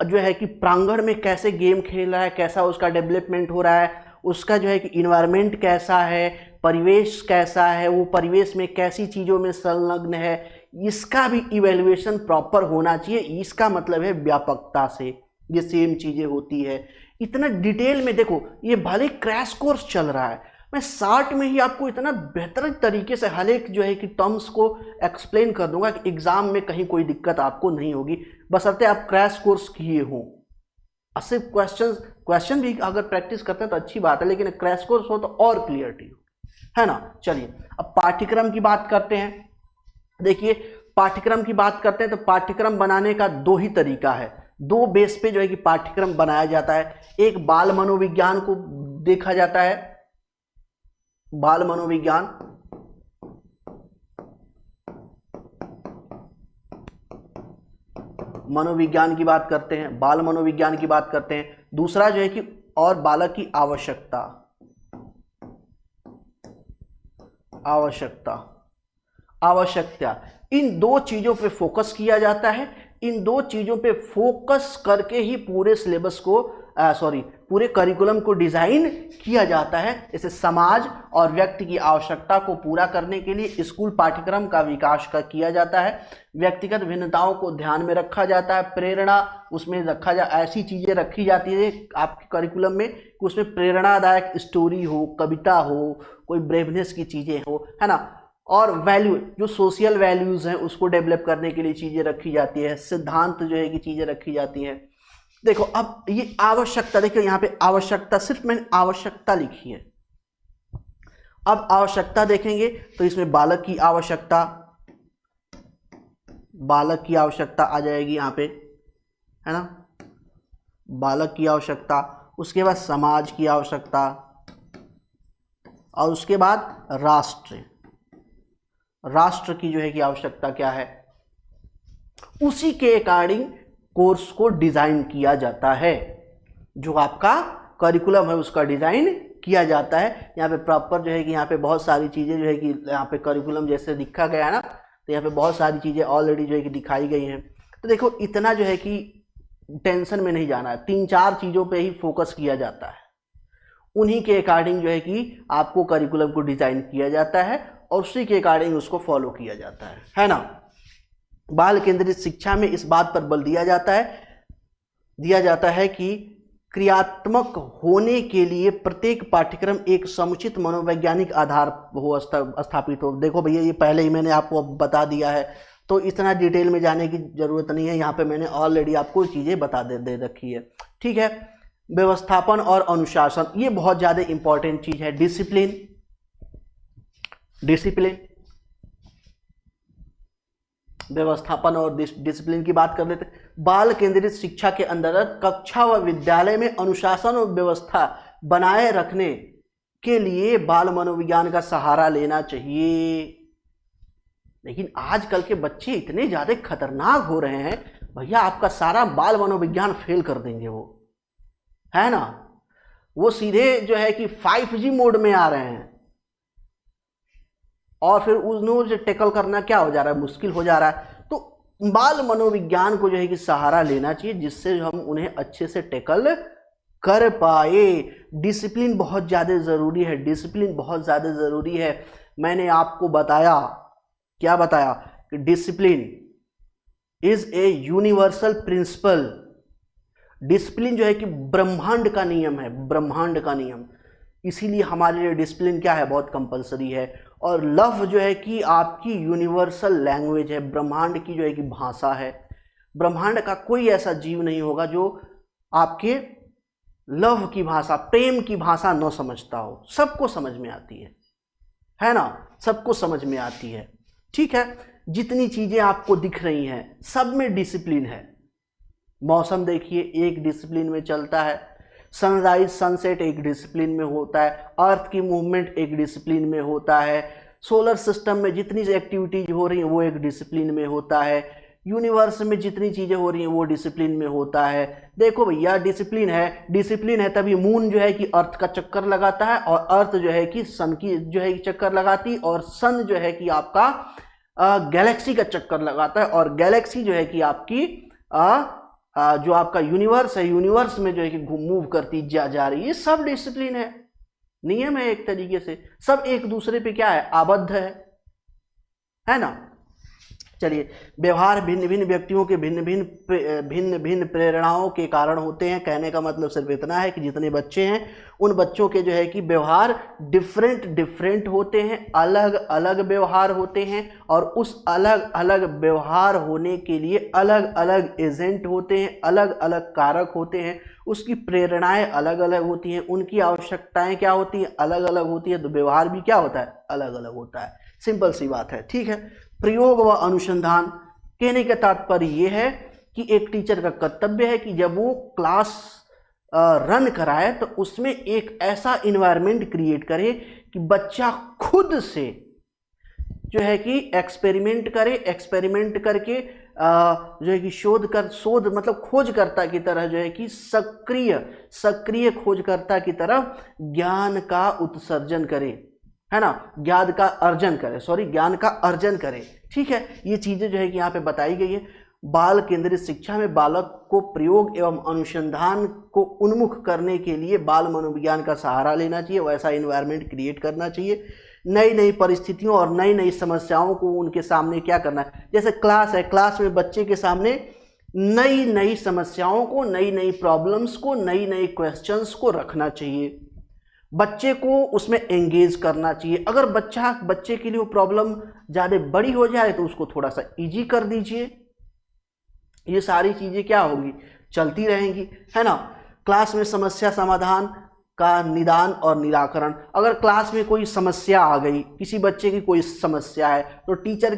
जो है कि प्रांगण में कैसे गेम खेल रहा है, कैसा उसका डेवलपमेंट हो रहा है, उसका जो है कि इन्वायरमेंट कैसा है, परिवेश कैसा है, वो परिवेश में कैसी चीज़ों में संलग्न है, इसका भी इवेल्युएशन प्रॉपर होना चाहिए। इसका मतलब है व्यापकता से ये सेम चीज़ें होती है। इतना डिटेल में देखो, ये भले क्रैश कोर्स चल रहा है, मैं 60 में ही आपको इतना बेहतर तरीके से हर एक जो है कि टर्म्स को एक्सप्लेन कर दूंगा कि एग्जाम में कहीं कोई दिक्कत आपको नहीं होगी, बशर्ते आप क्रैश कोर्स किए हो। सिर्फ क्वेश्चन भी अगर प्रैक्टिस करते हैं तो अच्छी बात है, लेकिन क्रैश कोर्स हो तो और क्लियरिटी हो, है ना। चलिए अब पाठ्यक्रम की बात करते हैं। देखिए पाठ्यक्रम की बात करते हैं तो पाठ्यक्रम बनाने का दो ही तरीका है, दो बेस पे जो है कि पाठ्यक्रम बनाया जाता है। एक बाल मनोविज्ञान को देखा जाता है, बाल मनोविज्ञान, मनोविज्ञान की बात करते हैं, बाल मनोविज्ञान की बात करते हैं। दूसरा जो है कि और बालक की आवश्यकता, आवश्यकता, इन दो चीजों पे फोकस किया जाता है। इन दो चीजों पे फोकस करके ही पूरे सिलेबस को पूरे करिकुलम को डिजाइन किया जाता है। जैसे समाज और व्यक्ति की आवश्यकता को पूरा करने के लिए स्कूल पाठ्यक्रम का विकास किया जाता है। व्यक्तिगत भिन्नताओं को ध्यान में रखा जाता है, प्रेरणा उसमें रखा जा ऐसी चीजें रखी जाती है आपके करिकुलम में कि उसमें प्रेरणादायक स्टोरी हो, कविता हो, कोई ब्रेवनेस की चीजें हो, है ना। और वैल्यू, जो सोशल वैल्यूज हैं उसको डेवलप करने के लिए चीजें रखी जाती है, सिद्धांत जो है कि चीजें रखी जाती हैं। देखो अब ये आवश्यकता, देखिए यहाँ पे आवश्यकता, सिर्फ मैंने आवश्यकता लिखी है। अब आवश्यकता देखेंगे तो इसमें बालक की आवश्यकता, बालक की आवश्यकता आ जाएगी यहाँ पे, है ना, बालक की आवश्यकता। उसके बाद समाज की आवश्यकता, और उसके बाद राष्ट्र की जो है कि आवश्यकता क्या है, उसी के अकॉर्डिंग कोर्स को डिजाइन किया जाता है। जो आपका करिकुलम है उसका डिजाइन किया जाता है। यहाँ पे प्रॉपर जो है कि यहाँ पे बहुत सारी चीजें जो है कि यहाँ पे करिकुलम जैसे लिखा गया है ना, तो यहाँ पे बहुत सारी चीजें ऑलरेडी जो है कि दिखाई गई हैं। तो देखो इतना जो है कि टेंशन में नहीं जाना है, 3-4 चीजों पे ही फोकस किया जाता है। उन्हीं के अकॉर्डिंग जो है कि आपको करिकुलम को डिजाइन किया जाता है और उसी के अकॉर्डिंग उसको फॉलो किया जाता है ना। बाल केंद्रित शिक्षा में इस बात पर बल दिया जाता है कि क्रियात्मक होने के लिए प्रत्येक पाठ्यक्रम एक समुचित मनोवैज्ञानिक आधार हो स्थापित हो। देखो भैया, ये पहले ही मैंने आपको बता दिया है, तो इतना डिटेल में जाने की जरूरत नहीं है, यहाँ पे मैंने ऑलरेडी आपको चीज़ें बता दे रखी है। ठीक है, व्यवस्थापन और अनुशासन, ये बहुत ज़्यादा इंपॉर्टेंट चीज़ है। डिसिप्लिन व्यवस्थापन और डिसिप्लिन की बात कर लेते हैं। बाल केंद्रित शिक्षा के अंतर्गत कक्षा व विद्यालय में अनुशासन और व्यवस्था बनाए रखने के लिए बाल मनोविज्ञान का सहारा लेना चाहिए। लेकिन आजकल के बच्चे इतने ज्यादा खतरनाक हो रहे हैं भैया, आपका सारा बाल मनोविज्ञान फेल कर देंगे वो, है ना। वो सीधे जो है कि 5G मोड में आ रहे हैं और फिर उन्हें टैकल करना क्या हो जा रहा है, मुश्किल हो जा रहा है। तो बाल मनोविज्ञान को जो है कि सहारा लेना चाहिए, जिससे हम उन्हें अच्छे से टैकल कर पाए। डिसिप्लिन बहुत ज़्यादा ज़रूरी है, डिसिप्लिन बहुत ज़्यादा ज़रूरी है। मैंने आपको बताया, क्या बताया, कि discipline is a universal principle. Discipline जो है कि ब्रह्मांड का नियम है, ब्रह्मांड का नियम। इसीलिए हमारे लिए डिसिप्लिन क्या है, बहुत कंपलसरी है। और लव जो है कि आपकी यूनिवर्सल लैंग्वेज है, ब्रह्मांड की जो है कि भाषा है। ब्रह्मांड का कोई ऐसा जीव नहीं होगा जो आपके लव की भाषा, प्रेम की भाषा न समझता हो। सबको समझ में आती है ना, सबको समझ में आती है। ठीक है, जितनी चीजें आपको दिख रही हैं सब में डिसिप्लिन है। मौसम देखिए, एक डिसिप्लिन में चलता है। सनराइज सनसेट एक डिसिप्लिन में होता है। अर्थ की मूवमेंट एक डिसिप्लिन में होता है। सोलर सिस्टम में जितनी एक्टिविटीज हो रही हैं वो एक डिसिप्लिन में होता है। यूनिवर्स में जितनी चीज़ें हो रही हैं वो डिसिप्लिन में होता है। देखो भैया, डिसिप्लिन है तभी मून जो है कि अर्थ का चक्कर लगाता है, और अर्थ जो है कि सन की जो है कि चक्कर लगाती, और सन जो है कि आपका गैलेक्सी का चक्कर लगाता है, और गैलेक्सी जो है कि आपकी जो आपका यूनिवर्स है, यूनिवर्स में जो है कि मूव करती जा रही है। ये सब डिसिप्लिन है, नियम है, एक तरीके से सब एक दूसरे पे क्या है, आबद्ध है ना। चलिए, व्यवहार भिन्न भिन्न व्यक्तियों के भिन्न भिन्न प्रेरणाओं के कारण होते हैं। कहने का मतलब सिर्फ इतना है कि जितने बच्चे हैं उन बच्चों के जो है कि व्यवहार डिफरेंट होते हैं, अलग अलग व्यवहार होते हैं, और उस अलग अलग व्यवहार होने के लिए अलग अलग एजेंट होते हैं, अलग अलग कारक होते हैं, उसकी प्रेरणाएं अलग अलग होती हैं, उनकी आवश्यकताएं क्या होती हैं, अलग अलग होती है, तो व्यवहार भी क्या होता है, अलग अलग होता है। सिंपल सी बात है। ठीक है, प्रयोग व अनुसंधान, कहने का तात्पर्य यह है कि एक टीचर का कर्तव्य है कि जब वो क्लास रन कराए तो उसमें एक ऐसा इन्वायरमेंट क्रिएट करे कि बच्चा खुद से जो है कि एक्सपेरिमेंट करके जो है कि शोध मतलब खोजकर्ता की तरह जो है कि सक्रिय खोजकर्ता की तरह ज्ञान का उत्सर्जन करे, है ना, ज्ञान का अर्जन करे। ठीक है, ये चीजें जो है कि यहाँ पे बताई गई है। बाल केंद्रित शिक्षा में बालक को प्रयोग एवं अनुसंधान को उन्मुख करने के लिए बाल मनोविज्ञान का सहारा लेना चाहिए, वैसा एनवायरनमेंट क्रिएट करना चाहिए। नई नई परिस्थितियों और नई नई समस्याओं को उनके सामने क्या करना है, जैसे क्लास है, क्लास में बच्चे के सामने नई नई समस्याओं को, नई नई प्रॉब्लम्स को, नई नई क्वेश्चंस को रखना चाहिए, बच्चे को उसमें एंगेज करना चाहिए। अगर बच्चे के लिए वो प्रॉब्लम ज़्यादा बड़ी हो जाए तो उसको थोड़ा सा इजी कर दीजिए। ये सारी चीज़ें क्या होंगी, चलती रहेंगी, है ना। क्लास में समस्या समाधान का निदान और निराकरण, अगर क्लास में कोई समस्या आ गई, किसी बच्चे की कोई समस्या है, तो टीचर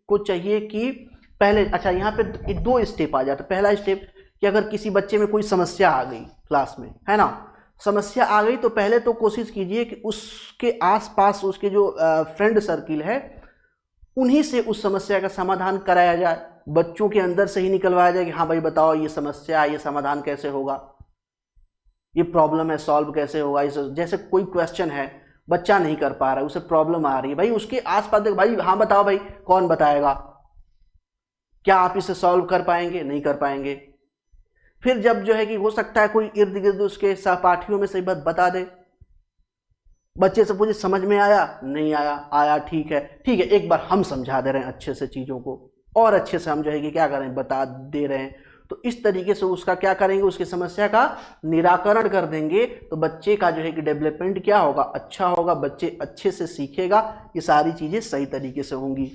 को चाहिए कि पहले, अच्छा यहाँ पे 2 स्टेप आ जाते। पहला स्टेप कि अगर किसी बच्चे में कोई समस्या आ गई क्लास में, है ना, समस्या आ गई, तो पहले तो कोशिश कीजिए कि उसके आसपास उसके जो फ्रेंड सर्किल है उन्हीं से उस समस्या का समाधान कराया जाए। बच्चों के अंदर से ही निकलवाया जाए कि हाँ भाई बताओ ये समस्या है, ये समाधान कैसे होगा, ये प्रॉब्लम है, सॉल्व कैसे होगा। जैसे कोई क्वेश्चन है बच्चा नहीं कर पा रहा है, उसे प्रॉब्लम आ रही है, भाई उसके आसपास देखो, भाई हाँ बताओ भाई, कौन बताएगा, क्या आप इसे सॉल्व कर पाएंगे, नहीं कर पाएंगे। फिर जब जो है कि हो सकता है कोई इर्द गिर्द उसके सहपाठियों में से बता दे, बच्चे से पूछे समझ में आया, नहीं आया, आया ठीक है, ठीक है, एक बार हम समझा दे रहे हैं अच्छे से चीज़ों को, और अच्छे से हम जो है कि क्या करें, बता दे रहे हैं। तो इस तरीके से उसका क्या करेंगे, उसकी समस्या का निराकरण कर देंगे, तो बच्चे का जो है कि डेवलपमेंट क्या होगा, अच्छा होगा, बच्चे अच्छे से सीखेगा, ये सारी चीज़ें सही तरीके से होंगी।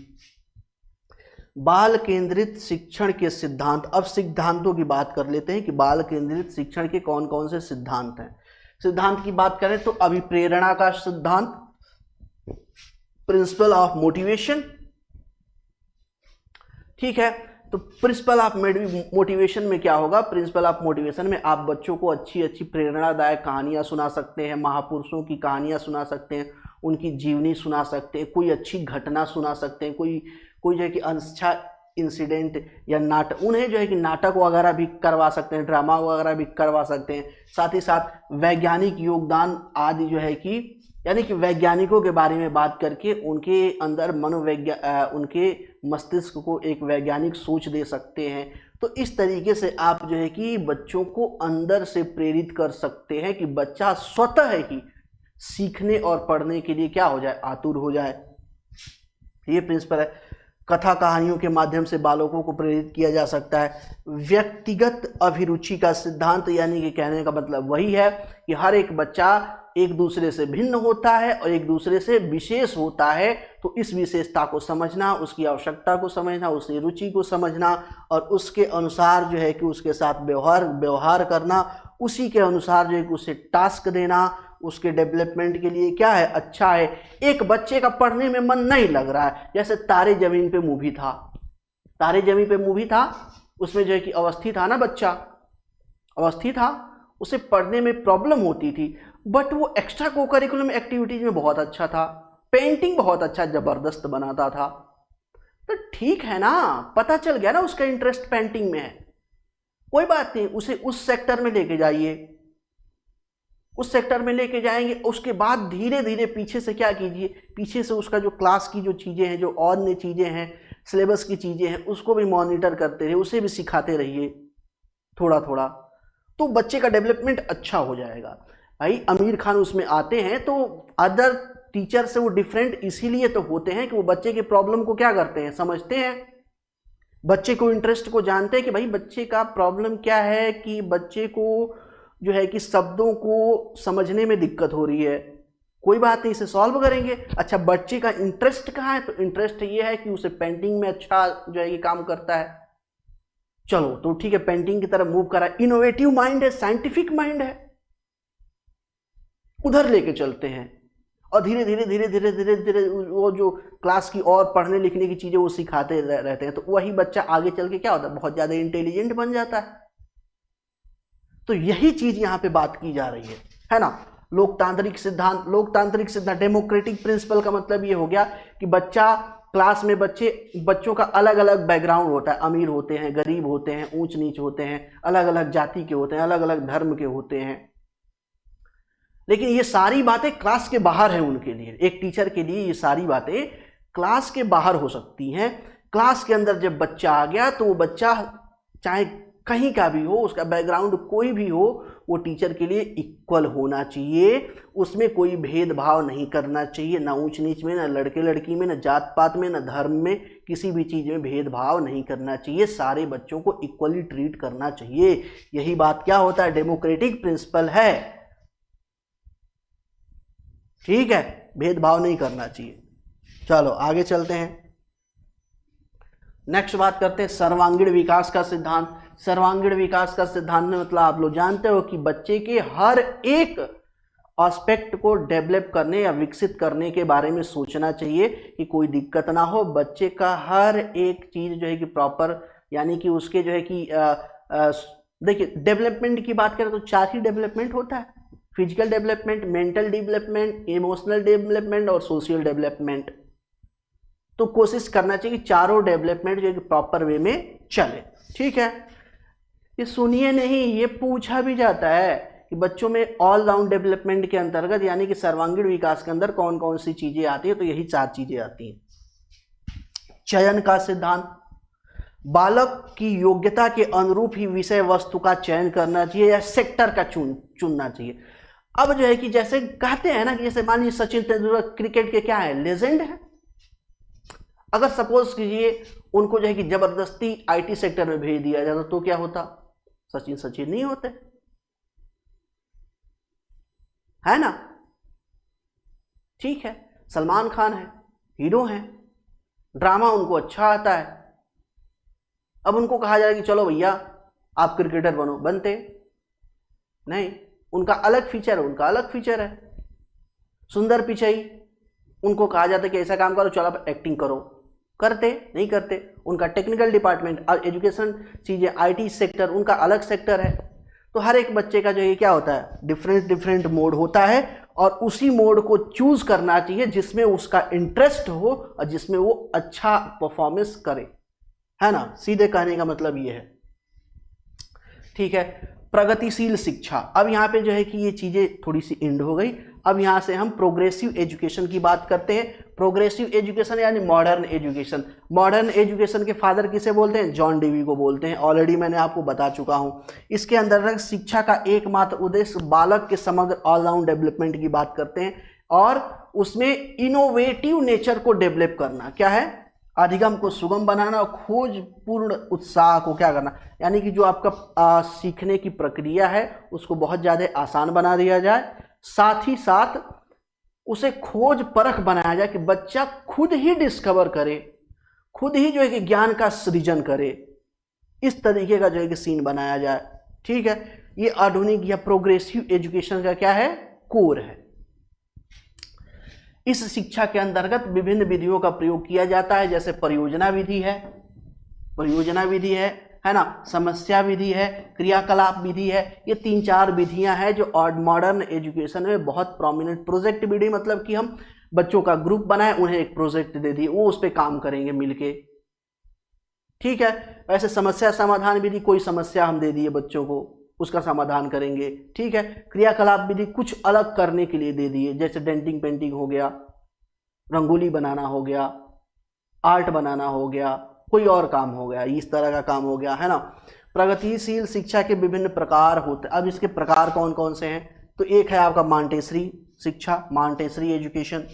बाल केंद्रित शिक्षण के सिद्धांत, अब सिद्धांतों की बात कर लेते हैं कि बाल केंद्रित शिक्षण के कौन कौन से सिद्धांत हैं। सिद्धांत की बात करें तो अभिप्रेरणा का सिद्धांत, प्रिंसिपल ऑफ मोटिवेशन, ठीक है। तो प्रिंसिपल ऑफ मोटिवेशन में क्या होगा, प्रिंसिपल ऑफ मोटिवेशन में आप बच्चों को अच्छी अच्छी प्रेरणादायक कहानियां सुना सकते हैं, महापुरुषों की कहानियां सुना सकते हैं, उनकी जीवनी सुना सकते हैं, कोई अच्छी घटना सुना सकते हैं, कोई जो है कि अच्छा इंसिडेंट या नाटक, उन्हें जो है कि नाटक वगैरह भी करवा सकते हैं, ड्रामा वगैरह भी करवा सकते हैं। साथ ही साथ वैज्ञानिक योगदान आदि जो है कि, यानी कि वैज्ञानिकों के बारे में बात करके उनके अंदर उनके मस्तिष्क को एक वैज्ञानिक सोच दे सकते हैं। तो इस तरीके से आप जो है कि बच्चों को अंदर से प्रेरित कर सकते हैं कि बच्चा स्वतः ही सीखने और पढ़ने के लिए क्या हो जाए, आतुर हो जाए। ये प्रिंसिपल है। कथा कहानियों के माध्यम से बालकों को प्रेरित किया जा सकता है। व्यक्तिगत अभिरुचि का सिद्धांत, यानी कि कहने का मतलब वही है कि हर एक बच्चा एक दूसरे से भिन्न होता है और एक दूसरे से विशेष होता है, तो इस विशेषता को समझना, उसकी आवश्यकता को समझना, उसकी रुचि को समझना और उसके अनुसार जो है कि उसके साथ व्यवहार करना, उसी के अनुसार जो है कि उसे टास्क देना, उसके डेवलपमेंट के लिए क्या है, अच्छा है। एक बच्चे का पढ़ने में मन नहीं लग रहा है, जैसे तारे जमीन पे मूवी था, तारे जमीन पे मूवी था, उसमें जो है कि अवस्थी था ना, बच्चा अवस्थी था, उसे पढ़ने में प्रॉब्लम होती थी, बट वो एक्स्ट्रा को करिकुलम एक्टिविटीज में बहुत अच्छा था, पेंटिंग बहुत अच्छा जबरदस्त बनाता था। तो ठीक है ना, पता चल गया ना उसका इंटरेस्ट पेंटिंग में है, कोई बात नहीं, उसे उस सेक्टर में लेके जाइए, उस सेक्टर में लेके जाएंगे। उसके बाद धीरे धीरे पीछे से क्या कीजिए, पीछे से उसका जो क्लास की जो चीज़ें हैं, जो अन्य चीज़ें हैं, सिलेबस की चीज़ें हैं, उसको भी मॉनिटर करते रहिए, उसे भी सिखाते रहिए थोड़ा थोड़ा, तो बच्चे का डेवलपमेंट अच्छा हो जाएगा। भाई आमिर खान उसमें आते हैं तो अदर टीचर से वो डिफरेंट इसीलिए तो होते हैं कि वो बच्चे के प्रॉब्लम को क्या करते हैं, समझते हैं, बच्चे को इंटरेस्ट को जानते हैं कि भाई बच्चे का प्रॉब्लम क्या है, कि बच्चे को जो है कि शब्दों को समझने में दिक्कत हो रही है, कोई बात नहीं, इसे सॉल्व करेंगे। अच्छा बच्चे का इंटरेस्ट कहाँ है, तो इंटरेस्ट ये है कि उसे पेंटिंग में अच्छा जो है कि काम करता है, चलो तो ठीक है, पेंटिंग की तरफ मूव करा, इनोवेटिव माइंड है, साइंटिफिक माइंड है, उधर लेके चलते हैं और धीरे धीरे धीरे धीरे धीरे धीरे वो जो क्लास की और पढ़ने लिखने की चीजें वो सिखाते रहते हैं, तो वही बच्चा आगे चल के क्या होता है, बहुत ज्यादा इंटेलिजेंट बन जाता है। तो यही चीज यहाँ पे बात की जा रही है ना। लोकतांत्रिक सिद्धांत डेमोक्रेटिक प्रिंसिपल का मतलब ये हो गया कि बच्चा क्लास में बच्चों का अलग अलग बैकग्राउंड होता है, अमीर होते हैं, गरीब होते हैं, ऊंच नीच होते हैं, अलग अलग जाति के होते हैं, अलग अलग धर्म के होते हैं, लेकिन ये सारी बातें क्लास के बाहर है उनके लिए। एक टीचर के लिए ये सारी बातें क्लास के बाहर हो सकती हैं। क्लास के अंदर जब बच्चा आ गया तो वो बच्चा चाहे कहीं का भी हो, उसका बैकग्राउंड कोई भी हो, वो टीचर के लिए इक्वल होना चाहिए, उसमें कोई भेदभाव नहीं करना चाहिए, ना ऊंच नीच में, ना लड़के लड़की में, ना जात पात में, ना धर्म में, किसी भी चीज़ में भेदभाव नहीं करना चाहिए, सारे बच्चों को इक्वली ट्रीट करना चाहिए। यही बात क्या होता है, डेमोक्रेटिक प्रिंसिपल है, ठीक है, भेदभाव नहीं करना चाहिए। चलो आगे चलते हैं, नेक्स्ट बात करते हैं सर्वांगीण विकास का सिद्धांत। सर्वांगीण विकास का सिद्धांत में मतलब आप लोग जानते हो कि बच्चे के हर एक एस्पेक्ट को डेवलप करने या विकसित करने के बारे में सोचना चाहिए कि कोई दिक्कत ना हो, बच्चे का हर एक चीज जो है कि प्रॉपर, यानी कि उसके जो है कि देखिए डेवलपमेंट की बात करें तो 4 ही डेवलपमेंट होता है, physical development, mental development, emotional development और सोशल डेवलपमेंट। तो कोशिश करना चाहिए कि चारों डेवलपमेंट जो प्रॉपर वे में चले, ठीक है। ये सुनिए नहीं, ये पूछा भी जाता है कि बच्चों में ऑल राउंड डेवलपमेंट के अंतर्गत यानी कि सर्वांगीण विकास के अंदर कौन कौन सी चीजें आती है, तो यही 4 चीजें आती हैं। चयन का सिद्धांत, बालक की योग्यता के अनुरूप ही विषय वस्तु का चयन करना चाहिए या सेक्टर का चुनना चाहिए। अब जो है कि जैसे कहते हैं ना कि जैसे मान लीजिए सचिन तेंदुलकर क्रिकेट के क्या है, लेजेंड है। अगर सपोज कीजिए उनको जो है कि जबरदस्ती आईटी सेक्टर में भेज दिया जाता तो क्या होता, सचिन सचिन नहीं होते, है ना। ठीक है, सलमान खान है, हीरो हैं, ड्रामा उनको अच्छा आता है। अब उनको कहा जाए कि चलो भैया आप क्रिकेटर बनो, बनते नहीं, उनका अलग फीचर है, उनका अलग फीचर है। सुंदर पिचई, उनको कहा जाता है कि ऐसा काम करो, चलो आप एक्टिंग करो, करते नहीं करते। उनका टेक्निकल डिपार्टमेंट, एजुकेशन चीजें, आईटी सेक्टर उनका अलग सेक्टर है। तो हर एक बच्चे का जो ये क्या होता है, डिफरेंट डिफरेंट मोड होता है, और उसी मोड को चूज करना चाहिए जिसमें उसका इंटरेस्ट हो और जिसमें वो अच्छा परफॉर्मेंस करे, है ना। सीधे कहने का मतलब ये है। ठीक है, प्रगतिशील शिक्षा। अब यहाँ पे जो है कि ये चीजें थोड़ी सी एंड हो गई। अब यहाँ से हम प्रोग्रेसिव एजुकेशन की बात करते हैं। प्रोग्रेसिव एजुकेशन यानी मॉडर्न एजुकेशन। मॉडर्न एजुकेशन के फादर किसे बोलते हैं, जॉन डेवी को बोलते हैं। ऑलरेडी मैंने आपको बता चुका हूँ। इसके अंतर्गत शिक्षा का एकमात्र उद्देश्य बालक के समग्र ऑलराउंड डेवलपमेंट की बात करते हैं, और उसमें इनोवेटिव नेचर को डेवलप करना। क्या है, अधिगम को सुगम बनाना और खोज पूर्ण उत्साह को क्या करना, यानी कि जो आपका सीखने की प्रक्रिया है उसको बहुत ज़्यादा आसान बना दिया जाए। साथ ही साथ उसे खोज परख बनाया जाए कि बच्चा खुद ही डिस्कवर करे, खुद ही जो है कि ज्ञान का सृजन करे। इस तरीके का जो है कि सीन बनाया जाए। ठीक है, ये आधुनिक या प्रोग्रेसिव एजुकेशन का क्या है, कोर है। इस शिक्षा के अंतर्गत विभिन्न विधियों का प्रयोग किया जाता है, जैसे परियोजना विधि है, परियोजना विधि है ना, समस्या विधि है, क्रियाकलाप विधि है। ये 3-4 विधियां हैं जो मॉडर्न एजुकेशन में बहुत प्रोमिनेंट। प्रोजेक्ट विधि मतलब कि हम बच्चों का ग्रुप बनाए, उन्हें एक प्रोजेक्ट दे दिए, वो उस पर काम करेंगे मिलके। ठीक है, वैसे समस्या समाधान विधि, कोई समस्या हम दे दिए बच्चों को, उसका समाधान करेंगे। ठीक है, क्रियाकलाप विधि कुछ अलग करने के लिए दे दिए, जैसे डेंटिंग पेंटिंग हो गया, रंगोली बनाना हो गया, आर्ट बनाना हो गया, कोई और काम हो गया, इस तरह का काम हो गया, है ना। प्रगतिशील शिक्षा के विभिन्न प्रकार होते। अब इसके प्रकार कौन कौन से हैं, तो एक है आपका मॉन्टेसरी शिक्षा, मॉन्टेसरी एजुकेशन।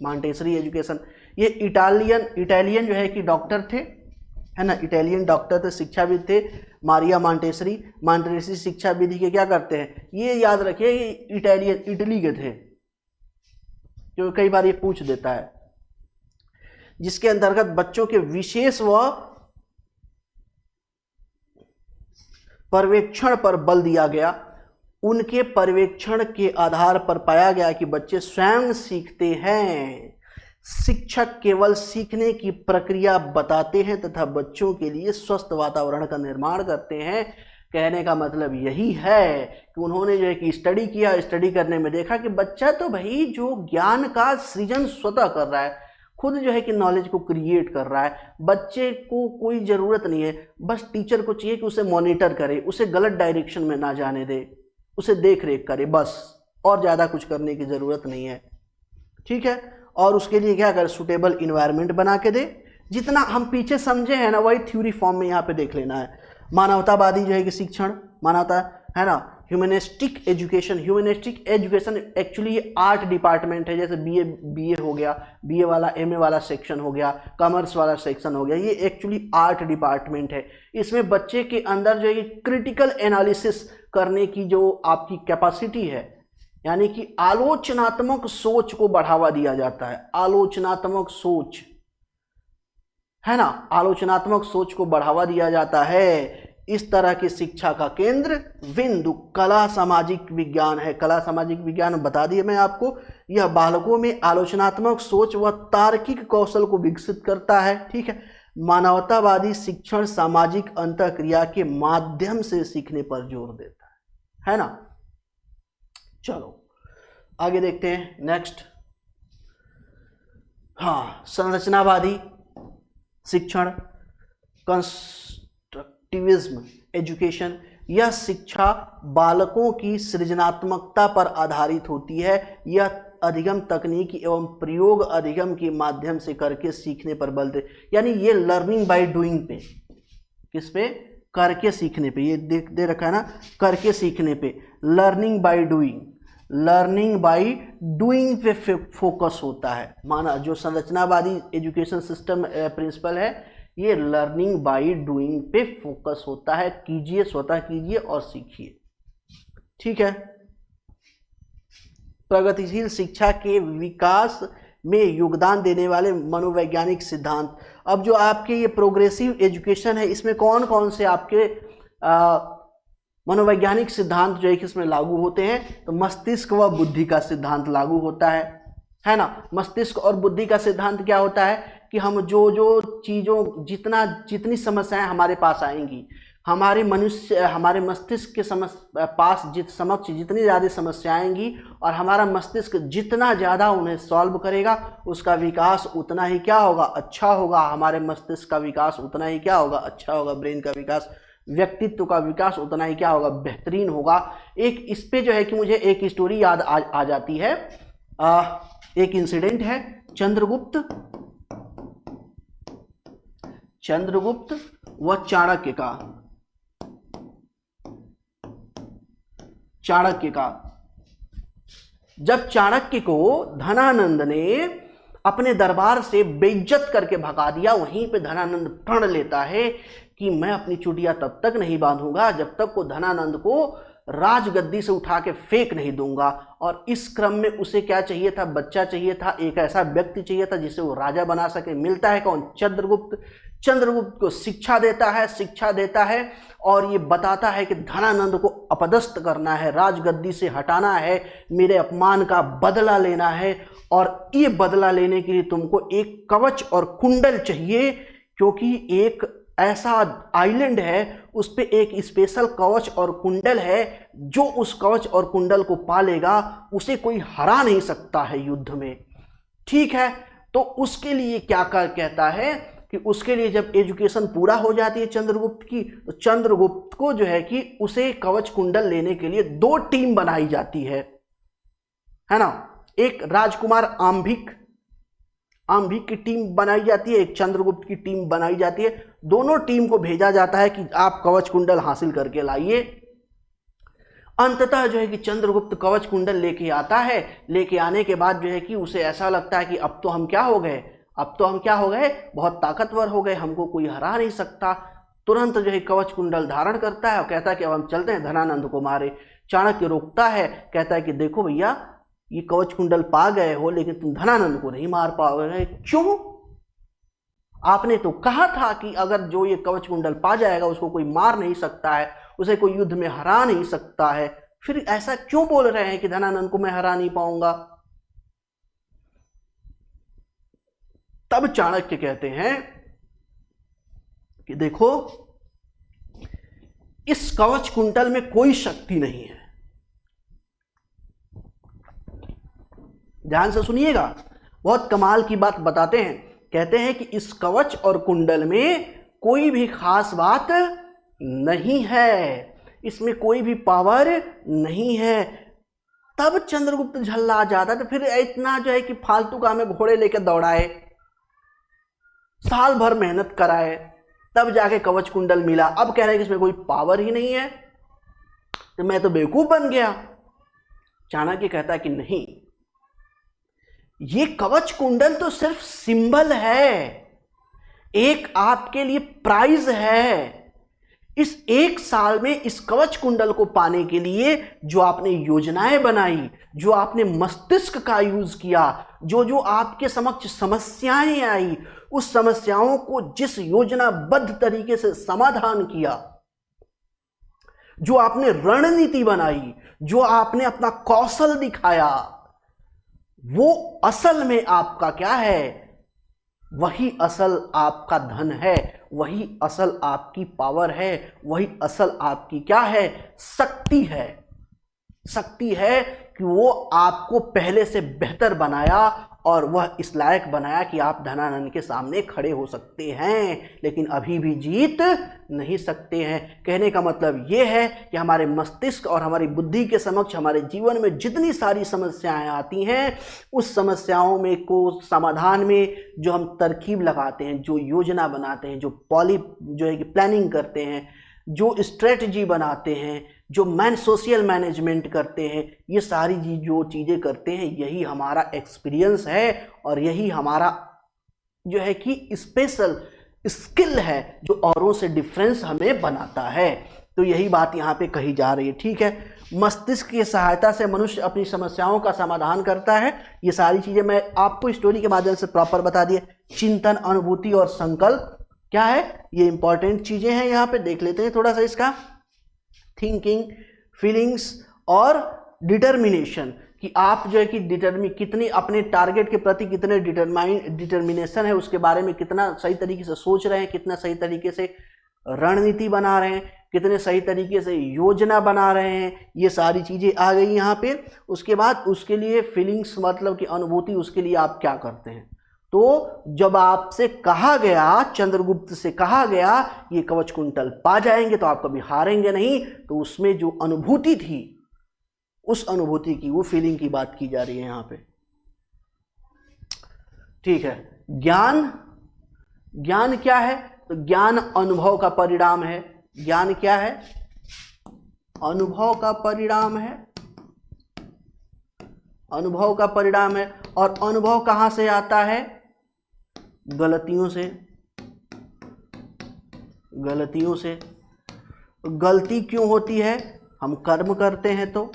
मॉन्टेसरी एजुकेशन ये इटालियन जो है कि डॉक्टर थे, है ना, इटालियन डॉक्टर थे, शिक्षाविद थे, मारिया मॉन्टेसरी। मॉन्टेसरी शिक्षा विधि के क्या करते हैं, ये याद रखिए, ये इटली के थे, जो कई बार ये पूछ देता है, जिसके अंतर्गत बच्चों के विशेष व पर्यवेक्षण पर बल दिया गया। उनके पर्यवेक्षण के आधार पर पाया गया कि बच्चे स्वयं सीखते हैं। शिक्षक केवल सीखने की प्रक्रिया बताते हैं तथा बच्चों के लिए स्वस्थ वातावरण का निर्माण करते हैं। कहने का मतलब यही है कि उन्होंने जो है कि स्टडी किया, स्टडी करने में देखा कि बच्चा तो भाई जो ज्ञान का सृजन स्वतः कर रहा है, खुद जो है कि नॉलेज को क्रिएट कर रहा है। बच्चे को कोई ज़रूरत नहीं है, बस टीचर को चाहिए कि उसे मॉनिटर करे, उसे गलत डायरेक्शन में ना जाने दे, उसे देख रेख करे, बस, और ज़्यादा कुछ करने की ज़रूरत नहीं है। ठीक है, और उसके लिए क्या करे, सुटेबल इन्वायरमेंट बना के दे। जितना हम पीछे समझे हैं ना, वही थ्योरी फॉर्म में यहाँ पे देख लेना है। मानवतावादी जो है कि शिक्षण, मानवता, है ना। Humanistic education, humanistic education actually ये 8 डिपार्टमेंट है, जैसे बीए हो गया, बीए वाला एमए वाला सेक्शन हो गया, कॉमर्स वाला सेक्शन हो गया, ये एक्चुअली 8 डिपार्टमेंट है। इसमें बच्चे के अंदर जो है कि क्रिटिकल एनालिसिस करने की जो आपकी कैपेसिटी है, यानी कि आलोचनात्मक सोच को बढ़ावा दिया जाता है। आलोचनात्मक सोच, है ना, आलोचनात्मक सोच को बढ़ावा दिया जाता है। इस तरह की शिक्षा का केंद्र बिंदु कला सामाजिक विज्ञान है। कला सामाजिक विज्ञान बता दिए मैं आपको, यह बालकों में आलोचनात्मक सोच व तार्किक कौशल को विकसित करता है। ठीक है, मानवतावादी शिक्षण सामाजिक अंतःक्रिया के माध्यम से सीखने पर जोर देता है ना। चलो आगे देखते हैं, नेक्स्ट। हाँ, संरचनावादी शिक्षण, कंस्ट्रक्टिविज्म एजुकेशन। यह शिक्षा बालकों की सृजनात्मकता पर आधारित होती है। यह अधिगम तकनीकी एवं प्रयोग अधिगम के माध्यम से करके सीखने पर बल दे, यानी ये लर्निंग बाय डूइंग पे, किस पे, करके सीखने पे, ये दे रखा है ना, करके सीखने पे, learning by doing, learning by doing पे फोकस होता है। माना जो संरचनावादी एजुकेशन सिस्टम प्रिंसिपल है, ये लर्निंग बाई डूइंग पे फोकस होता है। कीजिए, स्वतः कीजिए और सीखिए। ठीक है। प्रगतिशील शिक्षा के विकास में योगदान देने वाले मनोवैज्ञानिक सिद्धांत। अब जो आपके ये प्रोग्रेसिव एजुकेशन है, इसमें कौन कौन से आपके मनोवैज्ञानिक सिद्धांत जो है कि इसमें लागू होते हैं? तो मस्तिष्क व बुद्धि का सिद्धांत लागू होता है ना। मस्तिष्क और बुद्धि का सिद्धांत क्या होता है कि हम जो जो चीज़ों जितनी समस्याएं हमारे पास आएंगी, हमारे मस्तिष्क के समक्ष जितनी ज़्यादा समस्याएं आएंगी और हमारा मस्तिष्क जितना ज़्यादा उन्हें सॉल्व करेगा, उसका विकास उतना ही क्या होगा? अच्छा होगा। हमारे मस्तिष्क का विकास उतना ही क्या होगा? अच्छा होगा। ब्रेन का विकास, व्यक्तित्व का विकास उतना ही क्या होगा? बेहतरीन होगा। एक इस पे जो है कि मुझे एक स्टोरी याद आ जाती है। एक इंसिडेंट है चंद्रगुप्त व चाणक्य का। जब चाणक्य को धनानंद ने अपने दरबार से बेइज्जत करके भगा दिया, वहीं पे धनानंद प्रण लेता है कि मैं अपनी चुटिया तब तक नहीं बांधूंगा जब तक को धनानंद को राजगद्दी से उठा के फेंक नहीं दूंगा। और इस क्रम में उसे क्या चाहिए था? बच्चा चाहिए था, एक ऐसा व्यक्ति चाहिए था जिसे वो राजा बना सके। मिलता है कौन? चंद्रगुप्त को शिक्षा देता है और ये बताता है कि धनानंद को अपदस्थ करना है, राजगद्दी से हटाना है, मेरे अपमान का बदला लेना है। और ये बदला लेने के लिए तुमको एक कवच और कुंडल चाहिए, क्योंकि एक ऐसा आइलैंड है उस पे एक स्पेशल कवच और कुंडल है, जो उस कवच और कुंडल को पालेगा उसे कोई हरा नहीं सकता है युद्ध में। ठीक है। तो उसके लिए क्या कहता है कि उसके लिए जब एजुकेशन पूरा हो जाती है चंद्रगुप्त की, तो चंद्रगुप्त को जो है कि उसे कवच कुंडल लेने के लिए 2 टीम बनाई जाती है ना। एक राजकुमार आंभिक की टीम बनाई जाती है, एक चंद्रगुप्त की टीम बनाई जाती है। दोनों टीम को भेजा जाता है कि आप कवच कुंडल हासिल करके लाइए। अंततः जो है कि चंद्रगुप्त कवच कुंडल लेके आता है। लेके आने के बाद जो है कि उसे ऐसा लगता है कि अब तो हम क्या हो गए, बहुत ताकतवर हो गए, हमको कोई हरा नहीं सकता। तुरंत जो है कवच कुंडल धारण करता है और कहता है कि अब हम चलते हैं धनानंद को मारे। चाणक्य रोकता है, कहता है कि देखो भैया, ये कवच कुंडल पा गए हो लेकिन तुम धनानंद को नहीं मार पाओगे। क्यों? आपने तो कहा था कि अगर जो ये कवच कुंडल पा जाएगा उसको कोई मार नहीं सकता है, उसे कोई युद्ध में हरा नहीं सकता है, फिर ऐसा क्यों बोल रहे हैं कि धनानंद को मैं हरा नहीं पाऊंगा? तब चाणक्य कहते हैं कि देखो, इस कवच कुंडल में कोई शक्ति नहीं है। ध्यान से सुनिएगा, बहुत कमाल की बात बताते हैं। कहते हैं कि इस कवच और कुंडल में कोई भी खास बात नहीं है, इसमें कोई भी पावर नहीं है। तब चंद्रगुप्त झल्ला जाता, तो फिर इतना जो है कि फालतू का हमें घोड़े लेकर दौड़ाए, साल भर मेहनत कराए, तब जाके कवच कुंडल मिला। अब कह रहे हैं कि इसमें कोई पावर ही नहीं है, तो मैं तो बेवकूफ बन गया। चाणक्य कहता है कि नहीं, ये कवच कुंडल तो सिर्फ सिंबल है, एक आपके लिए प्राइज है। इस 1 साल में इस कवच कुंडल को पाने के लिए जो आपने योजनाएं बनाई, जो आपने मस्तिष्क का यूज किया, जो आपके समक्ष समस्याएं आई, उस समस्याओं को जिस योजनाबद्ध तरीके से समाधान किया, जो आपने रणनीति बनाई, जो आपने अपना कौशल दिखाया, वो असल में आपका क्या है? वही असल आपका धन है, वही असल आपकी पावर है, वही असल आपकी क्या है? शक्ति है। शक्ति है कि वो आपको पहले से बेहतर बनाया और वह इस लायक बनाया कि आप धनानंद के सामने खड़े हो सकते हैं, लेकिन अभी भी जीत नहीं सकते हैं। कहने का मतलब ये है कि हमारे मस्तिष्क और हमारी बुद्धि के समक्ष हमारे जीवन में जितनी सारी समस्याएं आती हैं, उस समस्याओं में को समाधान में जो हम तरकीब लगाते हैं, जो योजना बनाते हैं, जो है कि प्लानिंग करते हैं, जो स्ट्रेटजी बनाते हैं, जो सोशल मैनेजमेंट करते हैं, ये सारी जो चीज़ें करते हैं, यही हमारा एक्सपीरियंस है और यही हमारा जो है कि स्पेशल स्किल है जो औरों से डिफरेंस हमें बनाता है। तो यही बात यहाँ पे कही जा रही है। ठीक है, मस्तिष्क की सहायता से मनुष्य अपनी समस्याओं का समाधान करता है। ये सारी चीजें मैं आपको स्टोरी के माध्यम से प्रॉपर बता दिए। चिंतन, अनुभूति और संकल्प क्या है, ये इंपॉर्टेंट चीजें हैं। यहाँ पे देख लेते हैं थोड़ा सा इसका। थिंकिंग, फीलिंग्स और डिटर्मिनेशन, कि आप जो है कि कितनी अपने टारगेट के प्रति कितने डिटर्मिनेशन है, उसके बारे में कितना सही तरीके से सोच रहे हैं, कितना सही तरीके से रणनीति बना रहे हैं, कितने सही तरीके से योजना बना रहे हैं, ये सारी चीज़ें आ गई यहाँ पे। उसके बाद उसके लिए फीलिंग्स मतलब कि अनुभूति, उसके लिए आप क्या करते हैं। तो जब आपसे कहा गया, चंद्रगुप्त से कहा गया ये कवच कुंडल पा जाएंगे तो आप कभी हारेंगे नहीं, तो उसमें जो अनुभूति थी, उस अनुभूति की, वो फीलिंग की बात की जा रही है यहाँ पे। ठीक है, ज्ञान, ज्ञान क्या है, तो ज्ञान अनुभव का परिणाम है। ज्ञान क्या है, अनुभव का परिणाम है, अनुभव का परिणाम है। और अनुभव कहां से आता है, गलतियों से, गलतियों से। गलती क्यों होती है, हम कर्म करते हैं तो,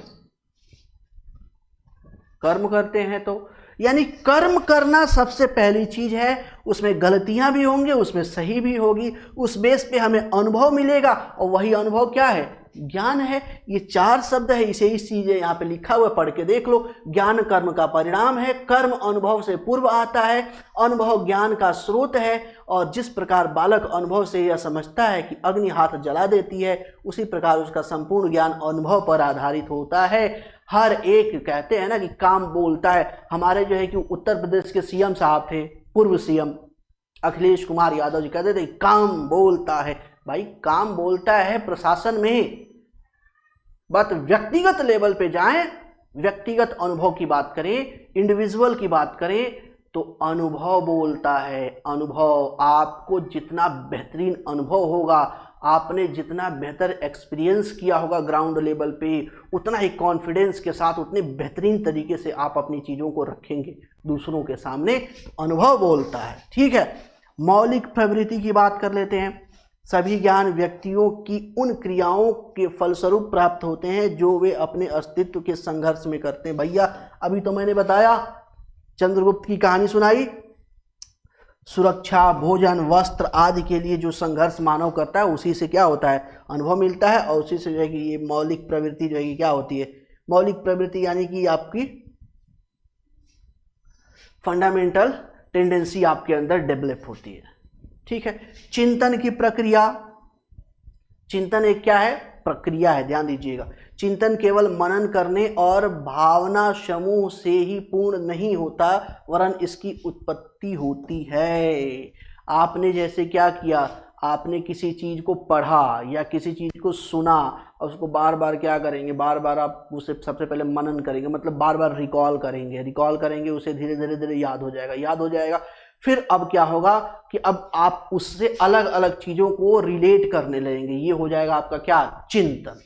कर्म करते हैं तो, यानी कर्म करना सबसे पहली चीज है। उसमें गलतियां भी होंगी, उसमें सही भी होगी, उस बेस पे हमें अनुभव मिलेगा और वही अनुभव क्या है, ज्ञान है। ये 4 शब्द है, इसे इस चीजें यहाँ पे लिखा हुआ, पढ़ के देख लो। ज्ञान कर्म का परिणाम है, कर्म अनुभव से पूर्व आता है, अनुभव ज्ञान का स्रोत है। और जिस प्रकार बालक अनुभव से यह समझता है कि अग्नि हाथ जला देती है, उसी प्रकार उसका संपूर्ण ज्ञान अनुभव पर आधारित होता है। हर एक कहते हैं ना कि काम बोलता है। हमारे जो है कि उत्तर प्रदेश के सीएम साहब थे, पूर्व सीएम अखिलेश कुमार यादव जी, कहते थे काम बोलता है। भाई काम बोलता है प्रशासन में, बट व्यक्तिगत लेवल पे जाएं, व्यक्तिगत अनुभव की बात करें, इंडिविजुअल की बात करें, तो अनुभव बोलता है। अनुभव, आपको जितना बेहतरीन अनुभव होगा, आपने जितना बेहतर एक्सपीरियंस किया होगा ग्राउंड लेवल पे, उतना ही कॉन्फिडेंस के साथ, उतने बेहतरीन तरीके से आप अपनी चीज़ों को रखेंगे दूसरों के सामने। अनुभव बोलता है। ठीक है, मौलिक प्रवृत्ति की बात कर लेते हैं। सभी ज्ञान व्यक्तियों की उन क्रियाओं के फलस्वरूप प्राप्त होते हैं जो वे अपने अस्तित्व के संघर्ष में करते हैं। भैया अभी तो मैंने बताया, चंद्रगुप्त की कहानी सुनाई, सुरक्षा, भोजन, वस्त्र आदि के लिए जो संघर्ष मानव करता है, उसी से क्या होता है, अनुभव मिलता है। और उसी से जो है कि ये मौलिक प्रवृत्ति जो है कि क्या होती है, मौलिक प्रवृत्ति यानी कि आपकी फंडामेंटल टेंडेंसी आपके अंदर डेवलप होती है। ठीक है, चिंतन की प्रक्रिया, चिंतन एक क्या है, प्रक्रिया है, ध्यान दीजिएगा। चिंतन केवल मनन करने और भावना समूह से ही पूर्ण नहीं होता, वरन इसकी उत्पत्ति होती है। आपने जैसे क्या किया, आपने किसी चीज को पढ़ा या किसी चीज को सुना और उसको बार बार क्या करेंगे, बार बार आप उसे सबसे पहले मनन करेंगे, मतलब बार बार रिकॉल करेंगे, रिकॉल करेंगे, उसे धीरे धीरे धीरे याद हो जाएगा, याद हो जाएगा। फिर अब क्या होगा कि अब आप उससे अलग अलग चीजों को रिलेट करने लगेंगे, ये हो जाएगा आपका क्या, चिंतन।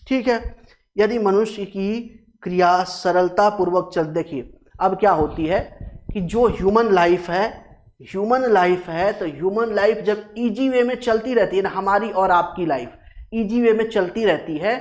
ठीक है, यदि मनुष्य की क्रिया सरलता पूर्वक चल, देखिए अब क्या होती है कि जो ह्यूमन लाइफ है, ह्यूमन लाइफ है, तो ह्यूमन लाइफ जब इजी वे में चलती रहती है ना, हमारी और आपकी लाइफ इजी वे में चलती रहती है,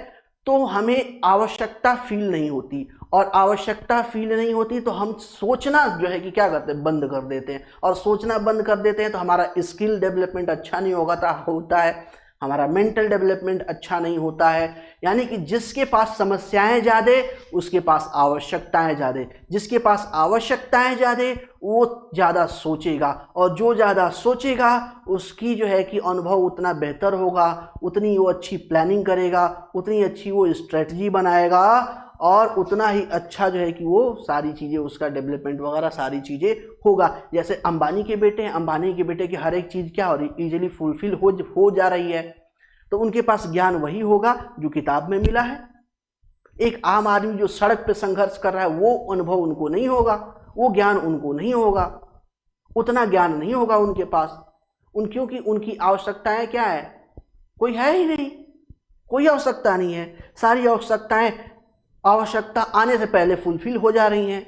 तो हमें आवश्यकता फील नहीं होती। और आवश्यकता फील नहीं होती तो हम सोचना जो है कि क्या करते हैं, बंद कर देते हैं। और सोचना बंद कर देते हैं तो हमारा स्किल डेवलपमेंट अच्छा नहीं होता है, हमारा मेंटल डेवलपमेंट अच्छा नहीं होता है। यानी कि जिसके पास समस्याएं ज़्यादा, उसके पास आवश्यकताएं ज़्यादा, जिसके पास आवश्यकताएं ज़्यादा वो ज़्यादा सोचेगा, और जो ज़्यादा सोचेगा उसकी जो है कि अनुभव उतना बेहतर होगा, उतनी वो अच्छी प्लानिंग करेगा, उतनी अच्छी वो स्ट्रेटजी बनाएगा, और उतना ही अच्छा जो है कि वो सारी चीज़ें, उसका डेवलपमेंट वगैरह सारी चीज़ें होगा। जैसे अंबानी के बेटे हैं, अंबानी के बेटे की हर एक चीज़ क्या हो रही, ईजिली फुलफिल हो जा रही है, तो उनके पास ज्ञान वही होगा जो किताब में मिला है। एक आम आदमी जो सड़क पे संघर्ष कर रहा है, वो अनुभव उनको नहीं होगा, वो ज्ञान उनको नहीं होगा, उतना ज्ञान नहीं होगा उनके पास, क्योंकि उनकी आवश्यकताएं क्या है, कोई है ही नहीं, कोई आवश्यकता नहीं है। सारी आवश्यकता आने से पहले फुलफिल हो जा रही हैं।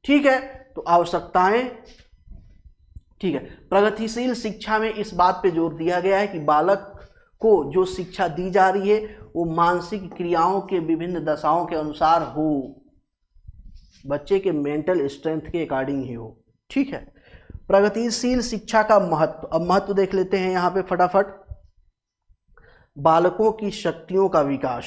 ठीक है, तो आवश्यकताएं, ठीक है। प्रगतिशील शिक्षा में इस बात पे जोर दिया गया है कि बालक को जो शिक्षा दी जा रही है वो मानसिक क्रियाओं के विभिन्न दशाओं के अनुसार हो, बच्चे के मेंटल स्ट्रेंथ के अकॉर्डिंग ही हो। ठीक है, प्रगतिशील शिक्षा का महत्व, अब महत्व देख लेते हैं यहाँ पे फटाफट। बालकों की शक्तियों का विकास,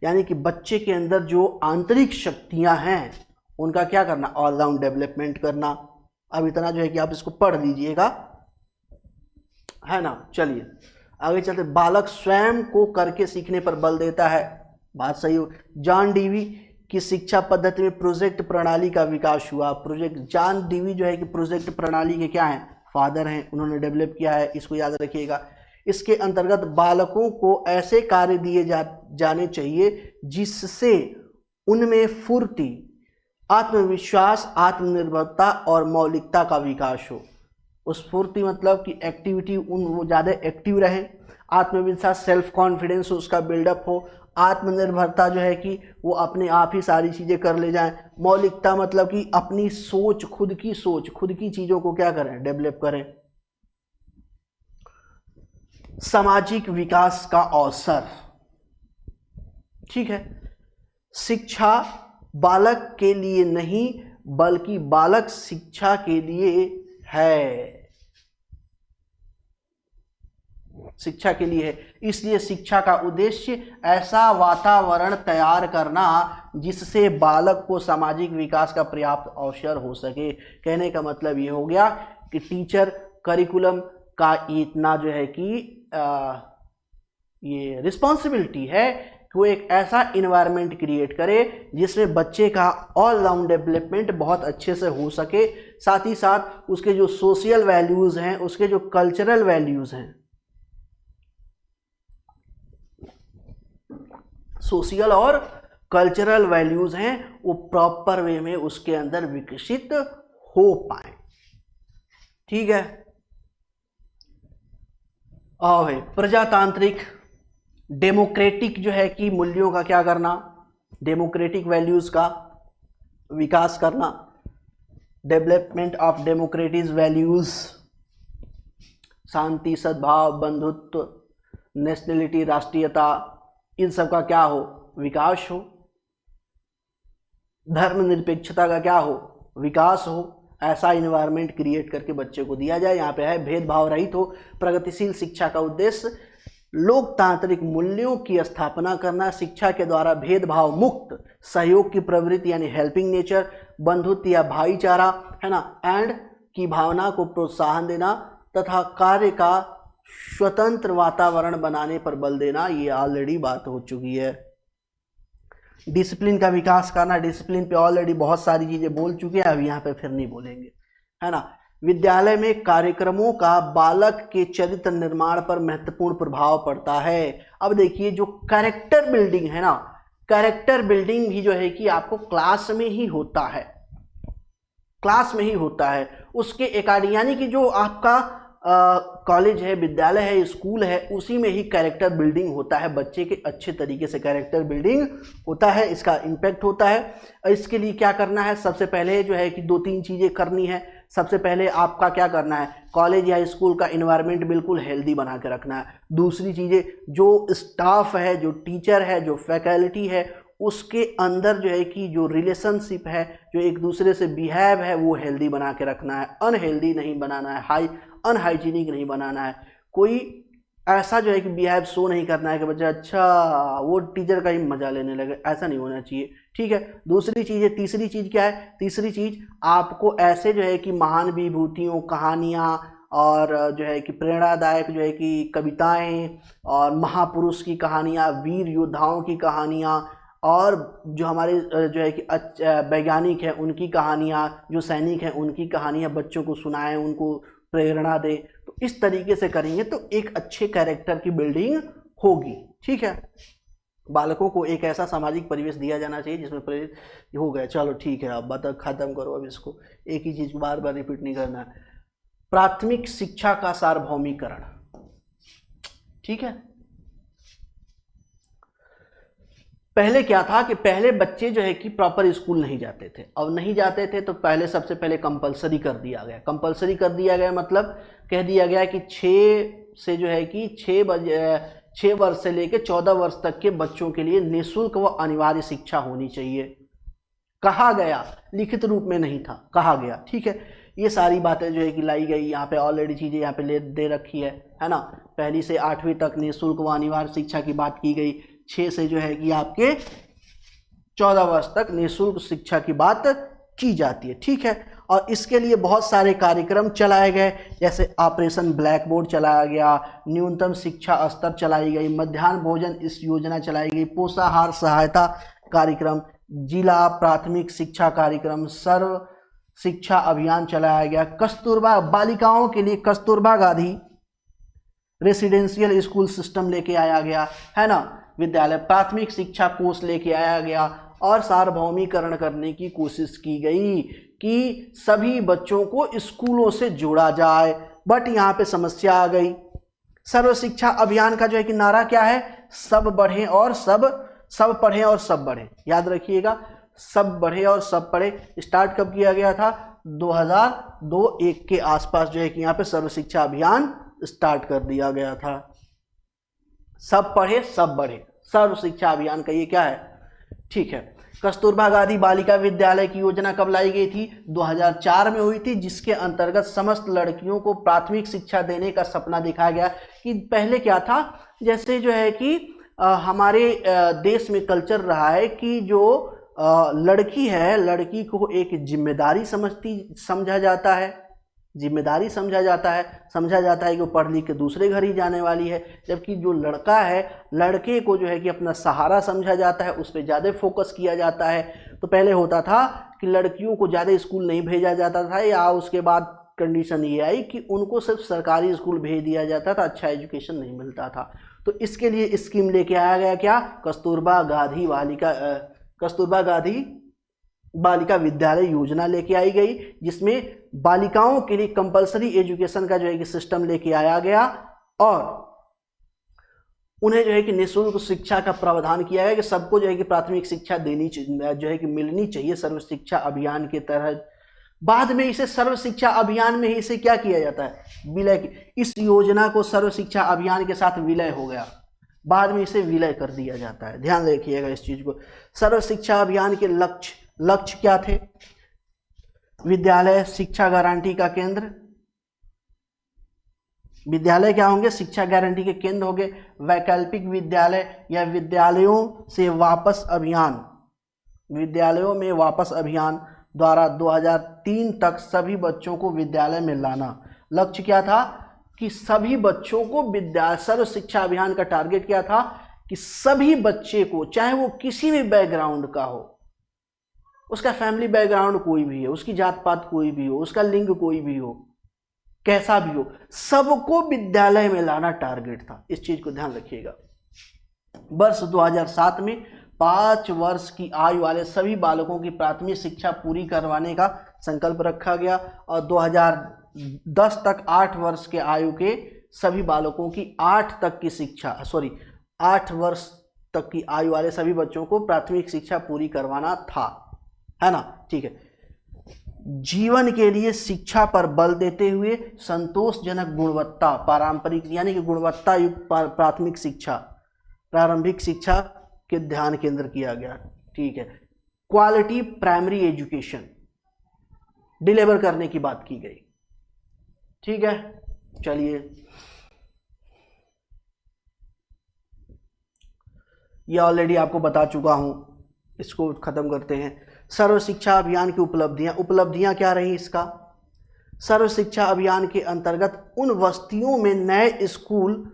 यानी कि बच्चे के अंदर जो आंतरिक शक्तियां हैं उनका क्या करना, ऑलराउंड डेवलपमेंट करना। अब इतना जो है कि आप इसको पढ़ लीजिएगा, है ना। चलिए आगे चलते। बालक स्वयं को करके सीखने पर बल देता है, बात सही हो। जॉन डीवी की शिक्षा पद्धति में प्रोजेक्ट प्रणाली का विकास हुआ। प्रोजेक्ट, जॉन डीवी जो है कि प्रोजेक्ट प्रणाली के क्या हैं, फादर हैं, उन्होंने डेवलप किया है, इसको याद रखिएगा। इसके अंतर्गत बालकों को ऐसे कार्य दिए जाने चाहिए जिससे उनमें फुर्ती, आत्मविश्वास, आत्मनिर्भरता और मौलिकता का विकास हो। उस फुर्ती मतलब कि एक्टिविटी, वो ज़्यादा एक्टिव रहें। आत्मविश्वास, सेल्फ कॉन्फिडेंस उसका बिल्डअप हो। आत्मनिर्भरता जो है कि वो अपने आप ही सारी चीज़ें कर ले जाएं। मौलिकता मतलब कि अपनी सोच, खुद की चीज़ों को क्या करें, डेवलप करें। सामाजिक विकास का अवसर, ठीक है। शिक्षा बालक के लिए नहीं बल्कि बालक शिक्षा के लिए है, शिक्षा के लिए है। इसलिए शिक्षा का उद्देश्य ऐसा वातावरण तैयार करना जिससे बालक को सामाजिक विकास का पर्याप्त अवसर हो सके। कहने का मतलब ये हो गया कि टीचर करिकुलम का इतना जो है कि ये रिस्पॉन्सिबिलिटी है कि वो एक ऐसा इन्वायरमेंट क्रिएट करे जिसमें बच्चे का ऑल राउंड डेवलपमेंट बहुत अच्छे से हो सके। साथ ही साथ उसके जो सोशल वैल्यूज़ हैं, उसके जो कल्चरल वैल्यूज़ हैं, सोशल और कल्चरल वैल्यूज़ हैं, वो प्रॉपर वे में उसके अंदर विकसित हो पाए। ठीक है। और प्रजातांत्रिक, डेमोक्रेटिक जो है कि मूल्यों का क्या करना, डेमोक्रेटिक वैल्यूज़ का विकास करना। डेवलपमेंट ऑफ डेमोक्रेटिक वैल्यूज़, शांति, सद्भाव, बंधुत्व, नेशनलिटी, राष्ट्रीयता, इन सब का क्या हो, विकास हो। धर्मनिरपेक्षता का क्या हो, विकास हो। ऐसा इन्वायरमेंट क्रिएट करके बच्चे को दिया जाए। यहाँ पे है भेदभाव रहित हो। प्रगतिशील शिक्षा का उद्देश्य लोकतांत्रिक मूल्यों की स्थापना करना, शिक्षा के द्वारा भेदभाव मुक्त सहयोग की प्रवृत्ति यानी हेल्पिंग नेचर, बंधुत्व या भाईचारा, है ना, एंड की भावना को प्रोत्साहन देना तथा कार्य का स्वतंत्र वातावरण बनाने पर बल देना। ये ऑलरेडी बात हो चुकी है। डिसिप्लिन का विकास करना, डिसिप्लिन पे ऑलरेडी बहुत सारी चीज़ें बोल चुके हैं, अब यहाँ पे फिर नहीं बोलेंगे, है ना। विद्यालय में कार्यक्रमों का बालक के चरित्र निर्माण पर महत्वपूर्ण प्रभाव पड़ता है। अब देखिए जो कैरेक्टर बिल्डिंग है ना, कैरेक्टर बिल्डिंग भी जो है कि आपको क्लास में ही होता है, क्लास में ही होता है। उसके अकॉर्डिंग, यानी कि जो आपका कॉलेज है, विद्यालय है, स्कूल है, उसी में ही कैरेक्टर बिल्डिंग होता है। बच्चे के अच्छे तरीके से कैरेक्टर बिल्डिंग होता है, इसका इम्पैक्ट होता है। इसके लिए क्या करना है, सबसे पहले जो है कि 2-3 चीज़ें करनी है। सबसे पहले आपका क्या करना है, कॉलेज या स्कूल का इन्वायरमेंट बिल्कुल हेल्दी बना के रखना है। दूसरी चीज़ें, जो स्टाफ है, जो टीचर है, जो फैकल्टी है, उसके अंदर जो है कि जो रिलेशनशिप है, जो एक दूसरे से बिहेव है, वो हेल्दी बना के रखना है। अनहेल्दी नहीं बनाना है, अनहाइजीनिक नहीं बनाना है। कोई ऐसा जो है कि बिहेव शो नहीं करना है कि बच्चा अच्छा वो टीचर का ही मजा लेने लगे, ऐसा नहीं होना चाहिए। ठीक है। दूसरी चीज़ है, तीसरी चीज़ क्या है, तीसरी चीज़ आपको ऐसे जो है कि महान विभूतियों, कहानियाँ और जो है कि प्रेरणादायक जो है कि कविताएं और महापुरुष की कहानियाँ, वीर योद्धाओं की कहानियाँ और जो हमारे जो है कि वैज्ञानिक हैं उनकी कहानियाँ, जो सैनिक हैं उनकी कहानियाँ बच्चों को सुनाएं, उनको प्रेरणा दे। तो इस तरीके से करेंगे तो एक अच्छे कैरेक्टर की बिल्डिंग होगी। ठीक है। बालकों को एक ऐसा सामाजिक परिवेश दिया जाना चाहिए जिसमें प्रेरित हो गया। चलो ठीक है, अब बता खत्म करो, अब इसको एक ही चीज़ बार बार रिपीट नहीं करना है। प्राथमिक शिक्षा का सार्वभौमिकरण, ठीक है। पहले क्या था कि पहले बच्चे जो है कि प्रॉपर स्कूल नहीं जाते थे, अब नहीं जाते थे तो पहले सबसे पहले कंपलसरी कर दिया गया। कंपलसरी कर दिया गया मतलब कह दिया गया कि 6 से जो है कि 6 वर्ष से लेकर 14 वर्ष तक के बच्चों के लिए निःशुल्क व अनिवार्य शिक्षा होनी चाहिए। कहा गया, लिखित रूप में नहीं था, कहा गया। ठीक है, ये सारी बातें जो है कि लाई गई, यहाँ पे ऑलरेडी चीज़ें यहाँ पे दे रखी है ना। पहली से 8वीं तक निःशुल्क व अनिवार्य शिक्षा की बात की गई, 6 से जो है कि आपके 14 वर्ष तक निःशुल्क शिक्षा की बात की जाती है। ठीक है, और इसके लिए बहुत सारे कार्यक्रम चलाए गए, जैसे ऑपरेशन ब्लैक बोर्ड चलाया गया, न्यूनतम शिक्षा स्तर चलाई गई, मध्याह्न भोजन इस योजना चलाई गई, पोषाहार सहायता कार्यक्रम, जिला प्राथमिक शिक्षा कार्यक्रम, सर्व शिक्षा अभियान चलाया गया, कस्तूरबा बालिकाओं के लिए Kasturba Gandhi residential school system लेके आया गया है ना, विद्यालय प्राथमिक शिक्षा कोष लेके आया गया, और सार्वभौमिकरण करने की कोशिश की गई कि सभी बच्चों को स्कूलों से जोड़ा जाए। बट यहाँ पे समस्या आ गई। सर्व शिक्षा अभियान का जो है कि नारा क्या है, सब बढ़े और सब पढ़ें और सब बढ़े। याद रखिएगा, सब बढ़े और सब पढ़े। स्टार्ट कब किया गया था, 2002-1 के आसपास जो है कि यहाँ पे सर्व शिक्षा अभियान स्टार्ट कर दिया गया था। सब पढ़े सब बढ़े, सर्व शिक्षा अभियान का ये क्या है। ठीक है, कस्तूरबा गांधी बालिका विद्यालय की योजना कब लाई गई थी, 2004 में हुई थी, जिसके अंतर्गत समस्त लड़कियों को प्राथमिक शिक्षा देने का सपना दिखाया गया। कि पहले क्या था, जैसे जो है कि हमारे देश में कल्चर रहा है कि जो लड़की है, लड़की को एक जिम्मेदारी समझा जाता है, जिम्मेदारी समझा जाता है कि वो पढ़ लिख के दूसरे घर ही जाने वाली है, जबकि जो लड़का है, लड़के को जो है कि अपना सहारा समझा जाता है, उस पर ज़्यादा फोकस किया जाता है। तो पहले होता था कि लड़कियों को ज़्यादा स्कूल नहीं भेजा जाता था, या उसके बाद कंडीशन ये आई कि उनको सिर्फ सरकारी स्कूल भेज दिया जाता था, अच्छा एजुकेशन नहीं मिलता था। तो इसके लिए स्कीम लेके आया गया क्या, कस्तूरबा गांधी बालिका विद्यालय योजना लेके आई गई, जिसमें बालिकाओं के लिए कंपलसरी एजुकेशन का जो है कि सिस्टम लेके आया गया, और उन्हें जो है कि निःशुल्क शिक्षा का प्रावधान किया गया कि सबको जो है कि प्राथमिक शिक्षा जो है कि मिलनी चाहिए सर्व शिक्षा अभियान के तहत। बाद में इसे सर्व शिक्षा अभियान में ही इसे क्या किया जाता है, विलय। इस योजना को सर्व शिक्षा अभियान के साथ विलय हो गया, बाद में इसे विलय कर दिया जाता है। ध्यान रखिएगा इस चीज को। सर्व शिक्षा अभियान के लक्ष्य क्या थे, विद्यालय शिक्षा गारंटी का केंद्र, विद्यालय क्या होंगे, शिक्षा गारंटी के केंद्र होंगे। वैकल्पिक विद्यालय या विद्यालयों से वापस अभियान, विद्यालयों में वापस अभियान द्वारा 2003 तक सभी बच्चों को विद्यालय में लाना। लक्ष्य क्या था कि सभी बच्चों को सर्व शिक्षा अभियान का टारगेट क्या था कि सभी बच्चे को, चाहे वो किसी भी बैकग्राउंड का हो, उसका फैमिली बैकग्राउंड कोई भी है, उसकी जात पात कोई भी हो, उसका लिंग कोई भी हो, कैसा भी हो, सबको विद्यालय में लाना टारगेट था। इस चीज को ध्यान रखिएगा। वर्ष 2007 में 5 वर्ष की आयु वाले सभी बालकों की प्राथमिक शिक्षा पूरी करवाने का संकल्प रखा गया, और 2010 तक 8 वर्ष के आयु के सभी बालकों की 8 वर्ष तक की आयु वाले सभी बच्चों को प्राथमिक शिक्षा पूरी करवाना था, है ना। ठीक है, जीवन के लिए शिक्षा पर बल देते हुए संतोषजनक गुणवत्ता, पारंपरिक यानी कि गुणवत्ता युक्त प्रारंभिक शिक्षा के ध्यान केंद्र किया गया। ठीक है, क्वालिटी प्राइमरी एजुकेशन डिलीवर करने की बात की गई। ठीक है, चलिए ये ऑलरेडी आपको बता चुका हूं, इसको खत्म करते हैं। सर्व शिक्षा अभियान की उपलब्धियां क्या रही इसका। सर्व शिक्षा अभियान के अंतर्गत उन बस्तियों में नए स्कूल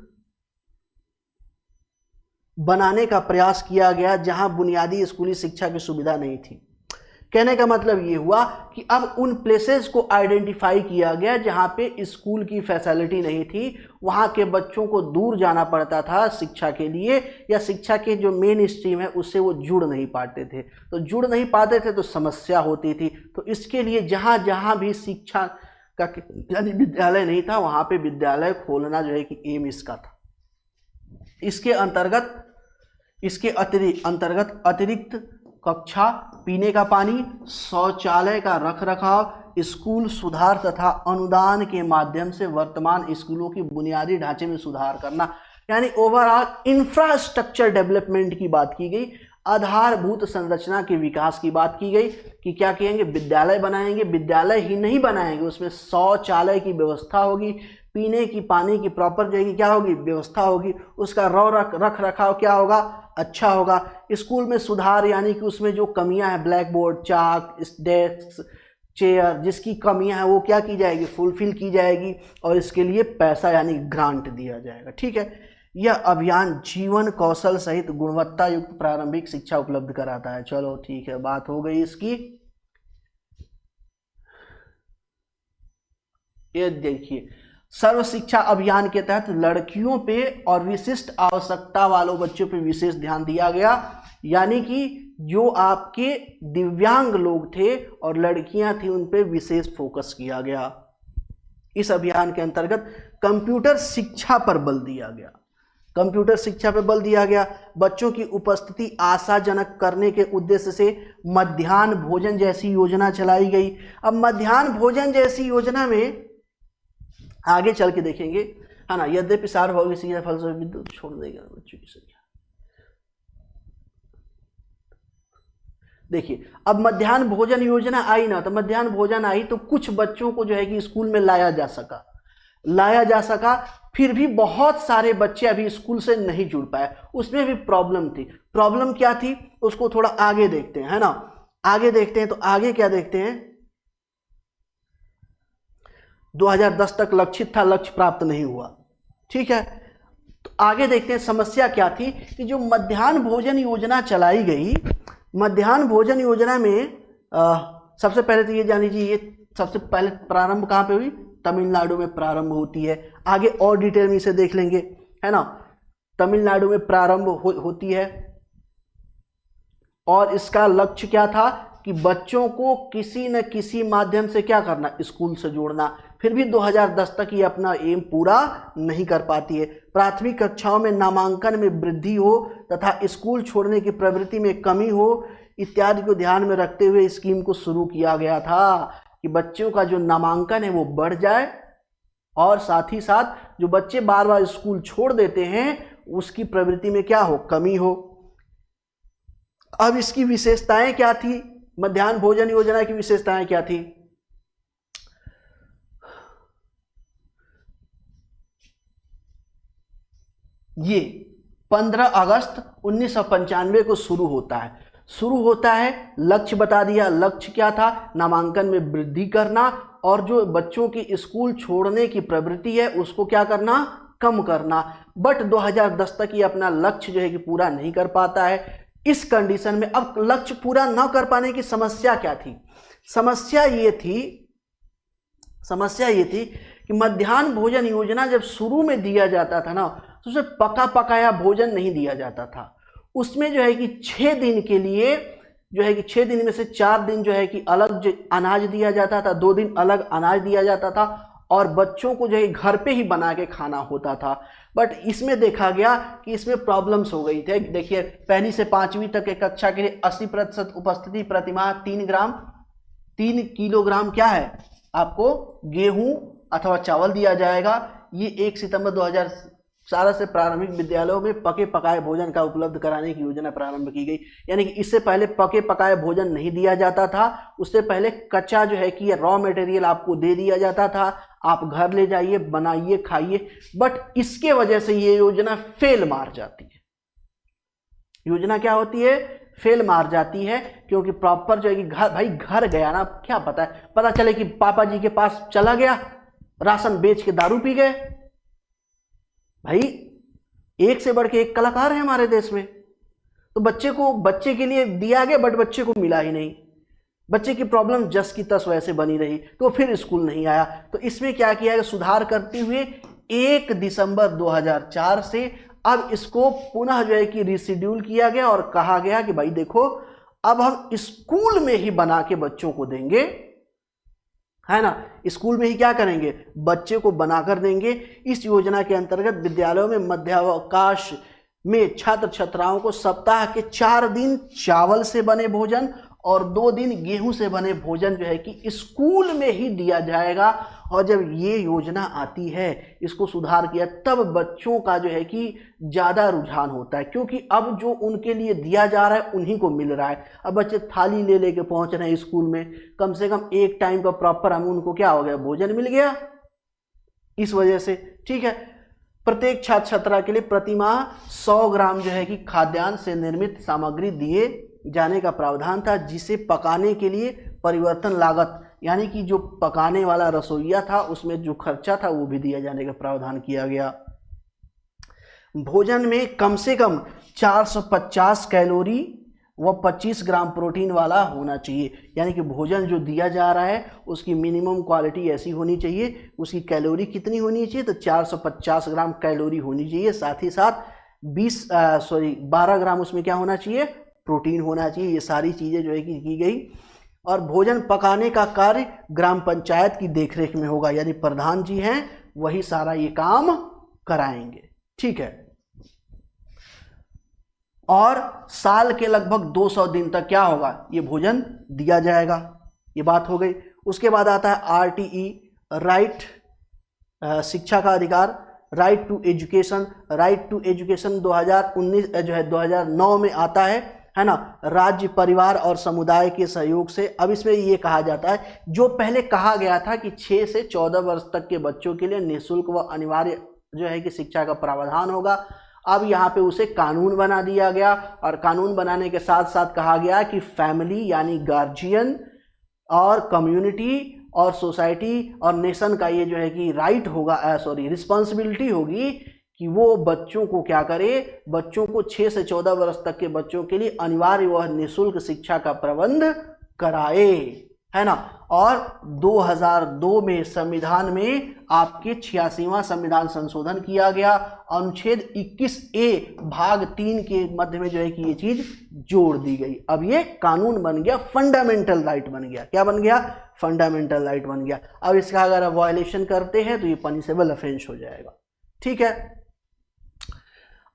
बनाने का प्रयास किया गया जहां बुनियादी स्कूली शिक्षा की सुविधा नहीं थी। कहने का मतलब ये हुआ कि अब उन प्लेसेस को आइडेंटिफाई किया गया जहां पे स्कूल की फैसिलिटी नहीं थी, वहां के बच्चों को दूर जाना पड़ता था शिक्षा के लिए, या शिक्षा के जो मेन स्ट्रीम है उससे वो जुड़ नहीं पाते थे। तो जुड़ नहीं पाते थे तो समस्या होती थी। तो इसके लिए जहां जहां भी शिक्षा का यानी विद्यालय नहीं था, वहां पे विद्यालय खोलना जो है कि एम इसका था। इसके अंतर्गत अतिरिक्त कक्षा, पीने का पानी, शौचालय का रखरखाव, स्कूल सुधार तथा अनुदान के माध्यम से वर्तमान स्कूलों की बुनियादी ढांचे में सुधार करना, यानी ओवरऑल इंफ्रास्ट्रक्चर डेवलपमेंट की बात की गई, आधारभूत संरचना के विकास की बात की गई कि क्या कहेंगे, विद्यालय बनाएंगे, विद्यालय ही नहीं बनाएंगे, उसमें शौचालय की व्यवस्था होगी, पीने की पानी की प्रॉपर जो है क्या होगी, व्यवस्था होगी, उसका रख रखाव क्या होगा, अच्छा होगा। स्कूल में सुधार यानी कि उसमें जो कमियां हैं, ब्लैक बोर्ड, चाक, डेस्क, चेयर, जिसकी कमियां हैं वो क्या की जाएगी, फुलफिल की जाएगी, और इसके लिए पैसा यानी ग्रांट दिया जाएगा। ठीक है, यह अभियान जीवन कौशल सहित गुणवत्ता युक्त प्रारंभिक शिक्षा उपलब्ध कराता है। चलो ठीक है, बात हो गई इसकी। ये देखिए, सर्व शिक्षा अभियान के तहत लड़कियों पे और विशिष्ट आवश्यकता वालों बच्चों पे विशेष ध्यान दिया गया, यानी कि जो आपके दिव्यांग लोग थे और लड़कियां थी उन पे विशेष फोकस किया गया। इस अभियान के अंतर्गत कंप्यूटर शिक्षा पर बल दिया गया, कंप्यूटर शिक्षा पर बल दिया गया। बच्चों की उपस्थिति आशाजनक करने के उद्देश्य से मध्याह्न भोजन जैसी योजना चलाई गई। अब मध्याह्न भोजन जैसी योजना में आगे चल के देखेंगे, है ना, यद्यपि सार्वभौमिक फलस्वरूप छोड़ देगा बच्चों की संख्या। देखिए, अब मध्याह्न भोजन योजना आई ना, तो मध्याह्न भोजन आई तो कुछ बच्चों को जो है कि स्कूल में लाया जा सका, फिर भी बहुत सारे बच्चे अभी स्कूल से नहीं जुड़ पाए, उसमें भी प्रॉब्लम थी। प्रॉब्लम क्या थी उसको थोड़ा आगे देखते हैं, है ना, आगे देखते हैं। तो आगे क्या देखते हैं, 2010 तक लक्षित था, लक्ष्य प्राप्त नहीं हुआ। ठीक है, तो आगे देखते हैं समस्या क्या थी कि जो मध्याह्न भोजन योजना चलाई गई, मध्याह्न भोजन योजना में सबसे पहले तो ये जान लीजिए, ये सबसे पहले प्रारंभ कहाँ पे हुई, तमिलनाडु में प्रारंभ होती है। आगे और डिटेल में इसे देख लेंगे, है ना। तमिलनाडु में प्रारंभ होती है और इसका लक्ष्य क्या था कि बच्चों को किसी न किसी माध्यम से क्या करना, स्कूल से जोड़ना। फिर भी 2010 तक ये अपना एम पूरा नहीं कर पाती है। प्राथमिक कक्षाओं में नामांकन में वृद्धि हो तथा स्कूल छोड़ने की प्रवृत्ति में कमी हो इत्यादि को ध्यान में रखते हुए स्कीम को शुरू किया गया था कि बच्चों का जो नामांकन है वो बढ़ जाए और साथ ही साथ जो बच्चे बार बार स्कूल छोड़ देते हैं उसकी प्रवृत्ति में क्या हो, कमी हो। अब इसकी विशेषताएं क्या थी, मध्याह्न भोजन योजना की विशेषताएं क्या थी। ये 15 अगस्त 1995 को शुरू होता है। लक्ष्य बता दिया, लक्ष्य क्या था, नामांकन में वृद्धि करना और जो बच्चों की स्कूल छोड़ने की प्रवृत्ति है उसको क्या करना, कम करना। बट 2010 तक ये अपना लक्ष्य जो है कि पूरा नहीं कर पाता है। इस कंडीशन में अब लक्ष्य पूरा न कर पाने की समस्या क्या थी, समस्या ये थी कि मध्याह्न भोजन योजना जब शुरू में दिया जाता था ना, तो उसे पका पकाया भोजन नहीं दिया जाता था। उसमें जो है कि 6 दिन के लिए जो है कि 6 दिन में से 4 दिन जो है कि अलग जो अनाज दिया जाता था, 2 दिन अलग अनाज दिया जाता था और बच्चों को जो है घर पे ही बना के खाना होता था। बट इसमें देखा गया कि इसमें प्रॉब्लम्स हो गई थे। देखिए, 1ली से 5वीं तक के कक्षा के लिए 80% उपस्थिति प्रतिमाह 3 किलोग्राम क्या है, आपको गेहूं अथवा चावल दिया जाएगा। ये 1 सितंबर 2017 से प्रारंभिक विद्यालयों में पके पकाए भोजन का उपलब्ध कराने की योजना प्रारंभ की गई। यानी कि इससे पहले पके पकाए भोजन नहीं दिया जाता था, उससे पहले कच्चा जो है कि रॉ मटेरियल आपको दे दिया जाता था, आप घर ले जाइए, बनाइए, खाइए। बट इसके वजह से ये योजना फेल मार जाती है। योजना क्या होती है, फेल मार जाती है, क्योंकि प्रॉपर जो है कि घर गया ना, क्या पता चले कि पापा जी के पास चला गया, राशन बेच के दारू पी गए। भाई, एक से बढ़ के एक कलाकार है हमारे देश में। तो बच्चे के लिए दिया गया बट बच्चे को मिला ही नहीं। बच्चे की प्रॉब्लम जस की तस वैसे बनी रही, तो फिर स्कूल नहीं आया। तो इसमें क्या किया गया, सुधार करते हुए 1 दिसंबर 2004 से अब इसको पुनः जो है कि रिशेड्यूल किया गया और कहा गया कि भाई देखो, अब हम स्कूल में ही बना के बच्चों को देंगे, है ना। स्कूल में ही क्या करेंगे, बच्चे को बनाकर देंगे। इस योजना के अंतर्गत विद्यालयों में मध्यावकाश में छात्र छात्राओं को सप्ताह के 4 दिन चावल से बने भोजन और 2 दिन गेहूं से बने भोजन जो है कि स्कूल में ही दिया जाएगा। और जब ये योजना आती है, इसको सुधार किया, तब बच्चों का जो है कि ज़्यादा रुझान होता है, क्योंकि अब जो उनके लिए दिया जा रहा है उन्हीं को मिल रहा है। अब बच्चे थाली ले लेके पहुंच रहे हैं स्कूल में, कम से कम एक टाइम का प्रॉपर हम उनको क्या हो गया, भोजन मिल गया इस वजह से। ठीक है, प्रत्येक छात्र छात्रा के लिए प्रतिमाह 100 ग्राम जो है कि खाद्यान्न से निर्मित सामग्री दिए जाने का प्रावधान था, जिसे पकाने के लिए परिवर्तन लागत, यानी कि जो पकाने वाला रसोइया था उसमें जो खर्चा था वो भी दिया जाने का प्रावधान किया गया। भोजन में कम से कम 450 कैलोरी व 25 ग्राम प्रोटीन वाला होना चाहिए, यानी कि भोजन जो दिया जा रहा है उसकी मिनिमम क्वालिटी ऐसी होनी चाहिए। उसकी कैलोरी कितनी होनी चाहिए, तो 450 ग्राम कैलोरी होनी चाहिए। साथ ही साथ 12 ग्राम उसमें क्या होना चाहिए, प्रोटीन होना चाहिए। ये सारी चीज़ें जो है कि की गई। और भोजन पकाने का कार्य ग्राम पंचायत की देखरेख में होगा, यानी प्रधान जी हैं वही सारा ये काम कराएंगे। ठीक है, और साल के लगभग 200 दिन तक क्या होगा, ये भोजन दिया जाएगा। ये बात हो गई। उसके बाद आता है RTE, राइट, शिक्षा का अधिकार, right to education. Right to education 2019 जो है 2009 में आता है ना, राज्य, परिवार और समुदाय के सहयोग से। अब इसमें ये कहा जाता है, जो पहले कहा गया था कि 6 से 14 वर्ष तक के बच्चों के लिए निःशुल्क व अनिवार्य जो है कि शिक्षा का प्रावधान होगा, अब यहाँ पे उसे कानून बना दिया गया। और कानून बनाने के साथ साथ कहा गया कि फैमिली यानी गार्जियन और कम्युनिटी और सोसाइटी और नेशन का ये जो है कि राइट होगा, रिस्पॉन्सिबिलिटी होगी कि वो बच्चों को क्या करे, बच्चों को 6 से 14 वर्ष तक के बच्चों के लिए अनिवार्य व निःशुल्क शिक्षा का प्रबंध कराए, है ना। और 2002 में संविधान में आपके 86वां संविधान संशोधन किया गया। अनुच्छेद 21A भाग 3 के मध्य में जो है कि ये चीज जोड़ दी गई। अब ये कानून बन गया, फंडामेंटल राइट बन गया। क्या बन गया, फंडामेंटल राइट बन गया। अब इसका अगर आप वायलेशन करते हैं तो ये पनिशेबल ऑफेंस हो जाएगा। ठीक है,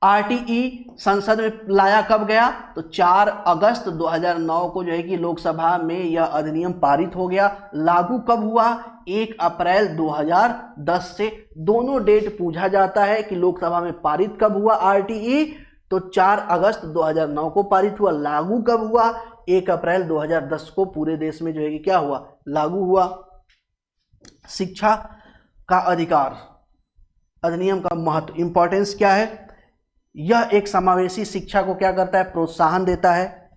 RTE संसद में लाया कब गया, तो 4 अगस्त 2009 को जो है कि लोकसभा में यह अधिनियम पारित हो गया। लागू कब हुआ, 1 अप्रैल 2010 से। दोनों डेट पूछा जाता है कि लोकसभा में पारित कब हुआ RTE, तो 4 अगस्त 2009 को पारित हुआ। लागू कब हुआ, 1 अप्रैल 2010 को पूरे देश में जो है कि क्या हुआ, लागू हुआ। शिक्षा का अधिकार अधिनियम का महत्व, इंपॉर्टेंस क्या है, यह एक समावेशी शिक्षा को क्या करता है, प्रोत्साहन देता है।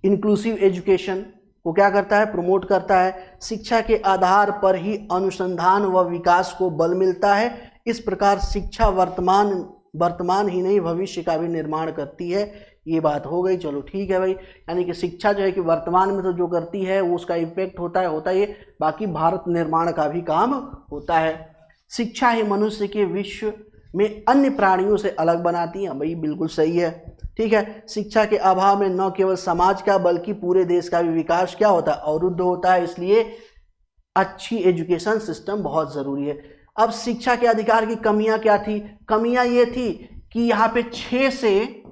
इंक्लूसिव एजुकेशन को क्या करता है, प्रमोट करता है। शिक्षा के आधार पर ही अनुसंधान व विकास को बल मिलता है। इस प्रकार शिक्षा वर्तमान ही नहीं भविष्य का भी निर्माण करती है। ये बात हो गई, चलो ठीक है भाई। यानी कि शिक्षा जो है कि वर्तमान में तो जो करती है वो उसका इम्पैक्ट होता है, बाकी भारत निर्माण का भी काम होता है। शिक्षा ही मनुष्य के विश्व में अन्य प्राणियों से अलग बनाती है, भाई बिल्कुल सही है। ठीक है, शिक्षा के अभाव में न केवल समाज का बल्कि पूरे देश का भी विकास क्या होता है, अवरुद्ध होता है। इसलिए अच्छी एजुकेशन सिस्टम बहुत ज़रूरी है। अब शिक्षा के अधिकार की कमियां क्या थी, कमियां ये थी कि यहाँ पे 6 से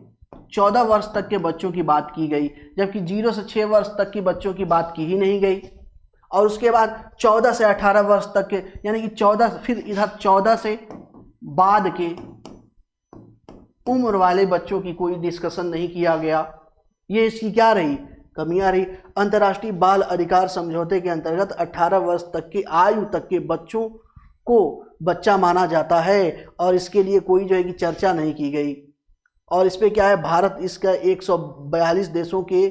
14 वर्ष तक के बच्चों की बात की गई, जबकि 0 से 6 वर्ष तक की बच्चों की बात की ही नहीं गई। और उसके बाद 14 से 18 वर्ष तक के, यानी कि 14, फिर इधर 14 से बाद के उम्र वाले बच्चों की कोई डिस्कशन नहीं किया गया। ये इसकी क्या रही, कमियां रही। अंतर्राष्ट्रीय बाल अधिकार समझौते के अंतर्गत 18 वर्ष तक की आयु तक के बच्चों को बच्चा माना जाता है और इसके लिए कोई जो है कि चर्चा नहीं की गई। और इस पे क्या है, भारत इसका 142 देशों के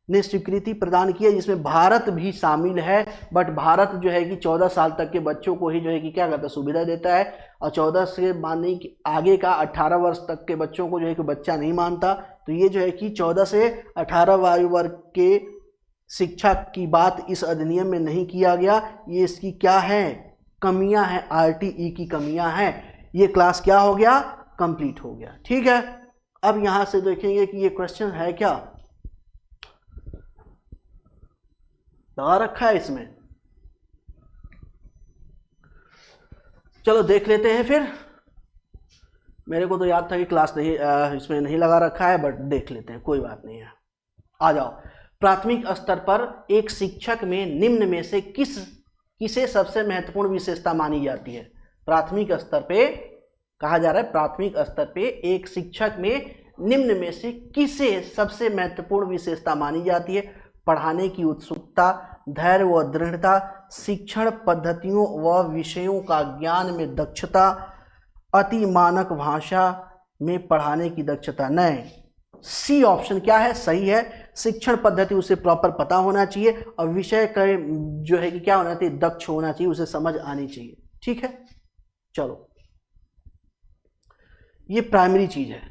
ने स्वीकृति प्रदान की है, जिसमें भारत भी शामिल है। बट भारत जो है कि 14 साल तक के बच्चों को ही जो है कि क्या करता है, सुविधा देता है। और 14 से मानने की आगे का 18 वर्ष तक के बच्चों को जो है कि बच्चा नहीं मानता। तो ये जो है कि 14 से 18 आयु वर्ग के शिक्षा की बात इस अधिनियम में नहीं किया गया। ये इसकी क्या है, कमियां हैं, RTE की कमियां हैं। ये क्लास क्या हो गया, कंप्लीट हो गया। ठीक है, अब यहां से देखेंगे कि ये क्वेश्चन है क्या, लगा रखा है इसमें, चलो देख लेते हैं फिर। मेरे को तो याद था कि क्लास नहीं इसमें नहीं लगा रखा है, बट देख लेते हैं, कोई बात नहीं है। आ जाओ। प्राथमिक स्तर पर एक शिक्षक में निम्न में से किसे सबसे महत्वपूर्ण विशेषता मानी जाती है? प्राथमिक स्तर पे कहा जा रहा है, प्राथमिक स्तर पे एक शिक्षक में निम्न में से किसे सबसे महत्वपूर्ण विशेषता मानी जाती है? पढ़ाने की उत्सुकता, धैर्य व दृढ़ता, शिक्षण पद्धतियों व विषयों का ज्ञान में दक्षता, अति मानक भाषा में पढ़ाने की दक्षता। नहीं, सी ऑप्शन क्या है, सही है। शिक्षण पद्धति उसे प्रॉपर पता होना चाहिए और विषय का जो है कि क्या होना चाहिए, दक्ष होना चाहिए, उसे समझ आनी चाहिए। ठीक है, चलो ये प्राइमरी चीज है।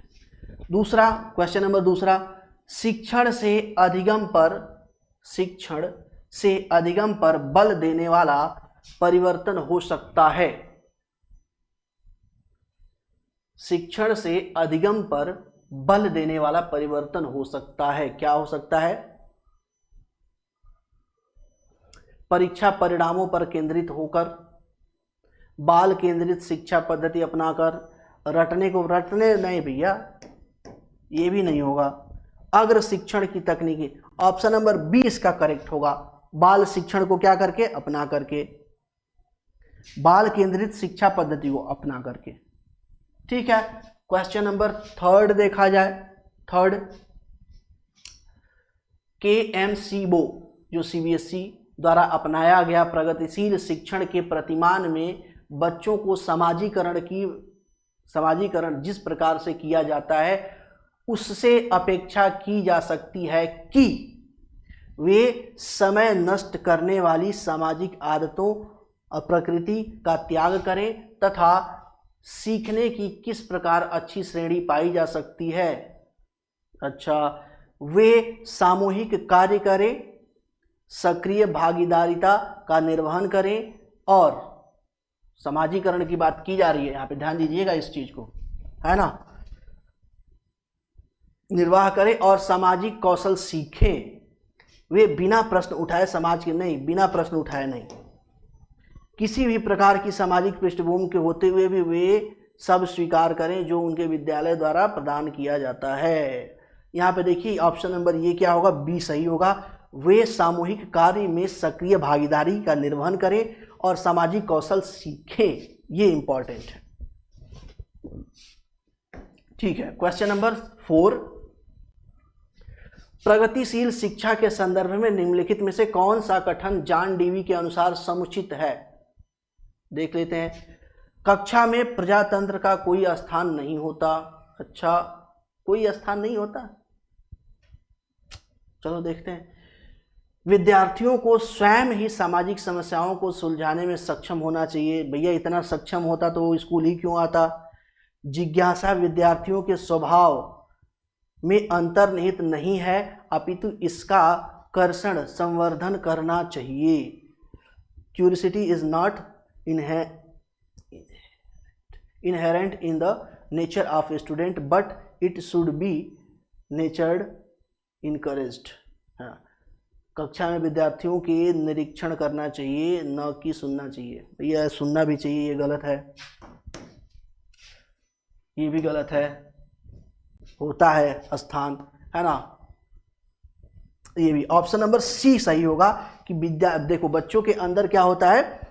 दूसरा क्वेश्चन नंबर दूसरा, शिक्षण से अधिगम पर बल देने वाला परिवर्तन हो सकता है। शिक्षण से अधिगम पर बल देने वाला परिवर्तन हो सकता है। क्या हो सकता है? परीक्षा परिणामों पर केंद्रित होकर, बाल केंद्रित शिक्षा पद्धति अपनाकर, रटने नहीं भैया, ये भी नहीं होगा। अग्र शिक्षण की तकनीकी, ऑप्शन नंबर 20 का करेक्ट होगा। बाल शिक्षण को क्या करके, अपना करके, बाल केंद्रित शिक्षा पद्धति को अपना करके। ठीक है, क्वेश्चन नंबर थर्ड देखा जाए। थर्ड, KM जो CBSE द्वारा अपनाया गया प्रगतिशील शिक्षण के प्रतिमान में बच्चों को समाजीकरण जिस प्रकार से किया जाता है, उससे अपेक्षा की जा सकती है कि वे समय नष्ट करने वाली सामाजिक आदतों और प्रकृति का त्याग करें तथा सीखने की किस प्रकार अच्छी श्रेणी पाई जा सकती है। अच्छा, वे सामूहिक कार्य करें, सक्रिय भागीदारिता का निर्वहन करें, और समाजीकरण की बात की जा रही है यहाँ पे, ध्यान दीजिएगा इस चीज को, है ना, निर्वाह करें और सामाजिक कौशल सीखें। वे बिना प्रश्न उठाए समाज के, नहीं, बिना प्रश्न उठाए नहीं, किसी भी प्रकार की सामाजिक पृष्ठभूमि के होते हुए भी वे सब स्वीकार करें जो उनके विद्यालय द्वारा प्रदान किया जाता है। यहाँ पे देखिए ऑप्शन नंबर ये क्या होगा, बी सही होगा। वे सामूहिक कार्य में सक्रिय भागीदारी का निर्वहन करें और सामाजिक कौशल सीखें, ये इंपॉर्टेंट है। ठीक है, क्वेश्चन नंबर 4, प्रगतिशील शिक्षा के संदर्भ में निम्नलिखित में से कौन सा कथन जॉन डीवी के अनुसार समुचित है? देख लेते हैं। कक्षा में प्रजातंत्र का कोई स्थान नहीं होता। अच्छा, कोई स्थान नहीं होता, चलो देखते हैं। विद्यार्थियों को स्वयं ही सामाजिक समस्याओं को सुलझाने में सक्षम होना चाहिए। भैया इतना सक्षम होता तो वो स्कूल ही क्यों आता। जिज्ञासा विद्यार्थियों के स्वभाव में अंतर्निहित नहीं है, अपितु इसका कर्षण संवर्धन करना चाहिए। Curiosity is not inherent in the nature of a student, but it should be nurtured, encouraged। हाँ, कक्षा में विद्यार्थियों के निरीक्षण करना चाहिए, न कि सुनना चाहिए। भैया सुनना भी चाहिए, ये गलत है, ये भी गलत है, होता है स्थान, है ना। ये भी ऑप्शन नंबर सी सही होगा कि देखो बच्चों के अंदर क्या होता है,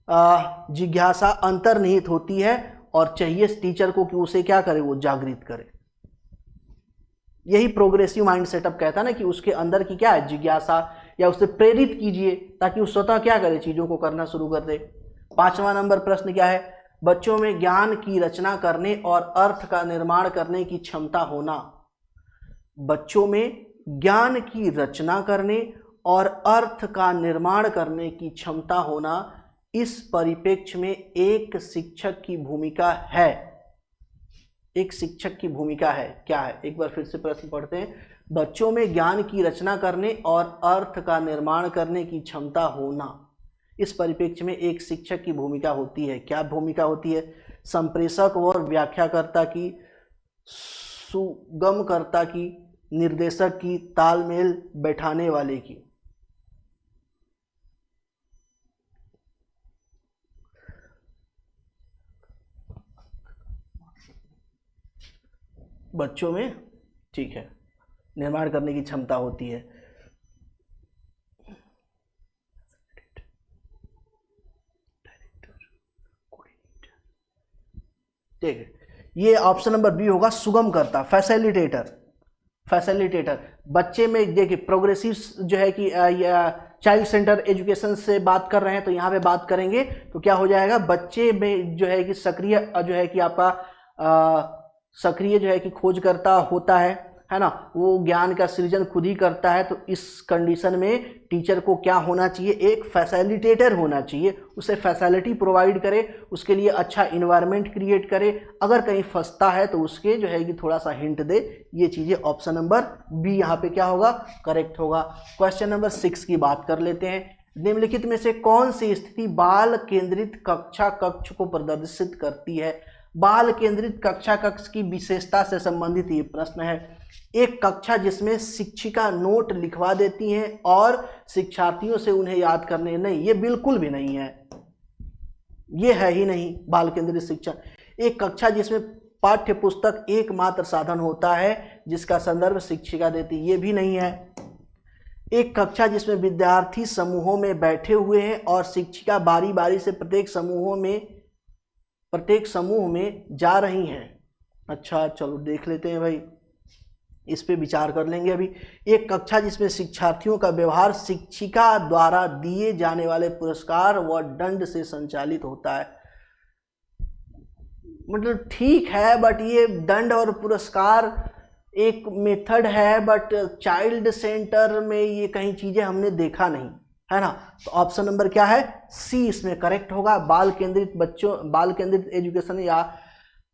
जिज्ञासा अंतर्निहित होती है और चाहिए टीचर को कि उसे क्या करे, वो जागृत करे। यही प्रोग्रेसिव माइंड सेटअप कहता है ना कि उसके अंदर की क्या है, जिज्ञासा, या उसे प्रेरित कीजिए ताकि वो स्वतः क्या करे, चीजों को करना शुरू कर दे। 5वां नंबर प्रश्न क्या है, बच्चों में ज्ञान की रचना करने और अर्थ का निर्माण करने की क्षमता होना। बच्चों में ज्ञान की रचना करने और अर्थ का निर्माण करने की क्षमता होना, इस परिप्रेक्ष्य में एक शिक्षक की भूमिका है। एक शिक्षक की भूमिका है, क्या है, एक बार फिर से प्रश्न पढ़ते हैं। बच्चों में ज्ञान की रचना करने और अर्थ का निर्माण करने की क्षमता होना, इस परिप्रेक्ष्य में एक शिक्षक की भूमिका होती है। क्या भूमिका होती है? संप्रेषक और व्याख्याकर्ता की, सुगमकर्ता की, निर्देशक की, तालमेल बैठाने वाले की। बच्चों में, ठीक है, निर्माण करने की क्षमता होती है। ठीक है, ये ऑप्शन नंबर बी होगा, सुगम करता, फैसिलिटेटर। फैसिलिटेटर बच्चे में देखिए, प्रोग्रेसिव जो है कि चाइल्ड सेंटर एजुकेशन से बात कर रहे हैं, तो यहाँ पे बात करेंगे तो क्या हो जाएगा, बच्चे में जो है कि सक्रिय जो है कि आपका सक्रिय जो है कि खोजकर्ता होता है ना, वो ज्ञान का सृजन खुद ही करता है। तो इस कंडीशन में टीचर को क्या होना चाहिए, एक फैसिलिटेटर होना चाहिए, उसे फैसिलिटी प्रोवाइड करे, उसके लिए अच्छा इन्वायरमेंट क्रिएट करे, अगर कहीं फंसता है तो उसके जो है कि थोड़ा सा हिंट दे। ये चीज़ें ऑप्शन नंबर बी यहाँ पे क्या होगा, करेक्ट होगा। क्वेश्चन नंबर 6 की बात कर लेते हैं। निम्नलिखित में से कौन सी स्थिति बाल केंद्रित कक्षा कक्ष को प्रदर्शित करती है। बाल केंद्रित कक्षा कक्ष की विशेषता से संबंधित ये प्रश्न है। एक कक्षा जिसमें शिक्षिका नोट लिखवा देती हैं और शिक्षार्थियों से उन्हें याद करने, नहीं, ये बिल्कुल भी नहीं है, ये है ही नहीं बाल केंद्रित शिक्षा। एक कक्षा जिसमें पाठ्य पुस्तक एकमात्र साधन होता है जिसका संदर्भ शिक्षिका देती, ये भी नहीं है। एक कक्षा जिसमें विद्यार्थी समूहों में बैठे हुए हैं और शिक्षिका बारी बारी से प्रत्येक समूह में जा रही हैं। अच्छा चलो देख लेते हैं भाई, इस पे विचार कर लेंगे अभी। एक कक्षा जिसमें शिक्षार्थियों का व्यवहार शिक्षिका द्वारा दिए जाने वाले पुरस्कार व दंड से संचालित होता है। मतलब ठीक है, बट ये दंड और पुरस्कार एक मेथड है, बट चाइल्ड सेंटर में ये कहीं चीजें हमने देखा नहीं है ना। तो ऑप्शन नंबर क्या है, सी इसमें करेक्ट होगा। बाल केंद्रित एजुकेशन या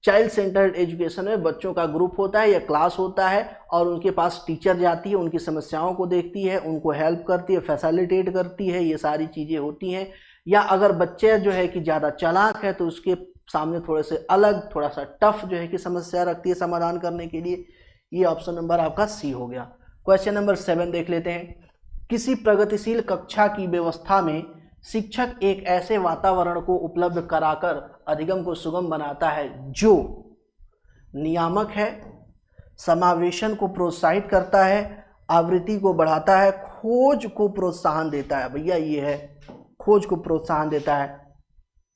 चाइल्ड सेंटर्ड एजुकेशन में बच्चों का ग्रुप होता है या क्लास होता है और उनके पास टीचर जाती है, उनकी समस्याओं को देखती है, उनको हेल्प करती है, फैसिलिटेट करती है, ये सारी चीज़ें होती हैं। या अगर बच्चे जो है कि ज़्यादा चालाक है तो उसके सामने थोड़े से अलग, थोड़ा सा टफ जो है कि समस्या रखती है समाधान करने के लिए। ये ऑप्शन नंबर आपका सी हो गया। क्वेश्चन नंबर 7 देख लेते हैं। किसी प्रगतिशील कक्षा की व्यवस्था में शिक्षक एक ऐसे वातावरण को उपलब्ध कराकर अधिगम को सुगम बनाता है जो नियामक है, समावेशन को प्रोत्साहित करता है, आवृत्ति को बढ़ाता है, खोज को प्रोत्साहन देता है। भैया ये है, खोज को प्रोत्साहन देता है।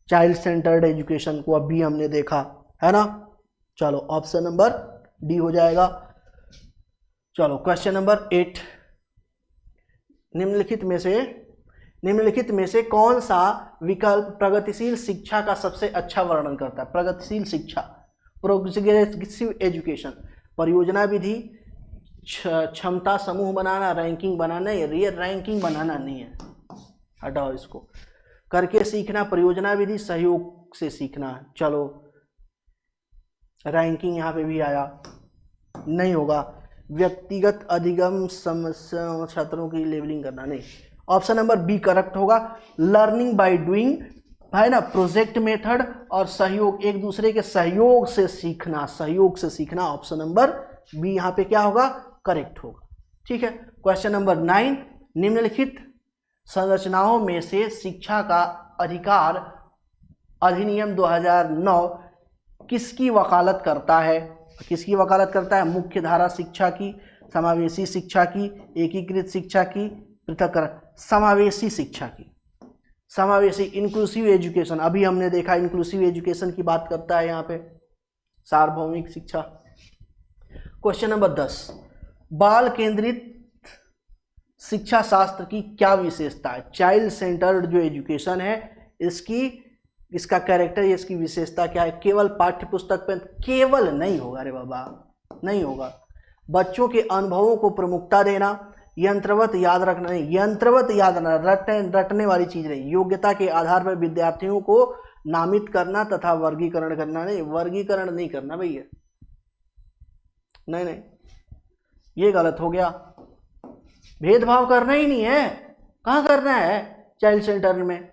चाइल्ड सेंटर्ड एजुकेशन को अभी हमने देखा है ना। चलो ऑप्शन नंबर डी हो जाएगा। चलो क्वेश्चन नंबर 8, निम्नलिखित में से कौन सा विकल्प प्रगतिशील शिक्षा का सबसे अच्छा वर्णन करता है। प्रगतिशील शिक्षा, प्रोग्रेसिव एजुकेशन, परियोजना विधि, क्षमता समूह बनाना, रैंकिंग बनाना। ये रैंकिंग बनाना नहीं है, हटाओ इसको। करके सीखना, परियोजना विधि, सहयोग से सीखना। चलो रैंकिंग यहाँ पे भी आया, नहीं होगा। व्यक्तिगत अधिगम, समस्या, छात्रों की लेवलिंग करना, नहीं। ऑप्शन नंबर बी करेक्ट होगा। लर्निंग बाय डूइंग है ना, प्रोजेक्ट मेथड और सहयोग, एक दूसरे के सहयोग से सीखना, ऑप्शन नंबर बी यहाँ पे क्या होगा, करेक्ट होगा। ठीक है। क्वेश्चन नंबर 9, निम्नलिखित संरचनाओं में से शिक्षा का अधिकार अधिनियम 2009 किसकी वकालत करता है। मुख्य धारा शिक्षा की, समावेशी शिक्षा की, एकीकृत शिक्षा की, पृथक्करण, समावेशी शिक्षा की, समावेशी इंक्लूसिव एजुकेशन। अभी हमने देखा इंक्लूसिव एजुकेशन की बात करता है यहाँ पे, सार्वभौमिक शिक्षा। क्वेश्चन नंबर 10, बाल केंद्रित शिक्षा शास्त्र की क्या विशेषता है। चाइल्ड सेंटर्ड जो एजुकेशन है इसका कैरेक्टर, इसकी विशेषता क्या है। केवल पाठ्य पुस्तक पे, केवल नहीं होगा रे बाबा, नहीं होगा। बच्चों के अनुभवों को प्रमुखता देना, यंत्रवत याद रखना नहीं, यंत्रवत याद रटने वाली चीज नहीं। योग्यता के आधार पर विद्यार्थियों को नामित करना तथा वर्गीकरण करना, नहीं, वर्गीकरण नहीं करना भैया, नहीं, ये गलत हो गया। भेदभाव करना ही नहीं है, कहाँ करना है चाइल्ड सेंटर में।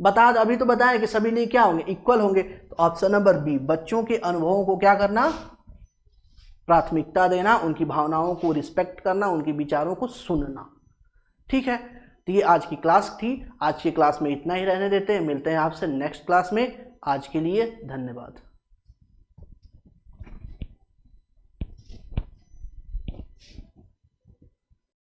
अभी तो बताएं कि सभी लिए क्या होंगे, इक्वल होंगे। तो ऑप्शन नंबर बी, बच्चों के अनुभवों को क्या करना, प्राथमिकता देना, उनकी भावनाओं को रिस्पेक्ट करना, उनके विचारों को सुनना। ठीक है, तो ये आज की क्लास थी। आज की क्लास में इतना ही रहने देते हैं, मिलते हैं आपसे नेक्स्ट क्लास में। आज के लिए धन्यवाद।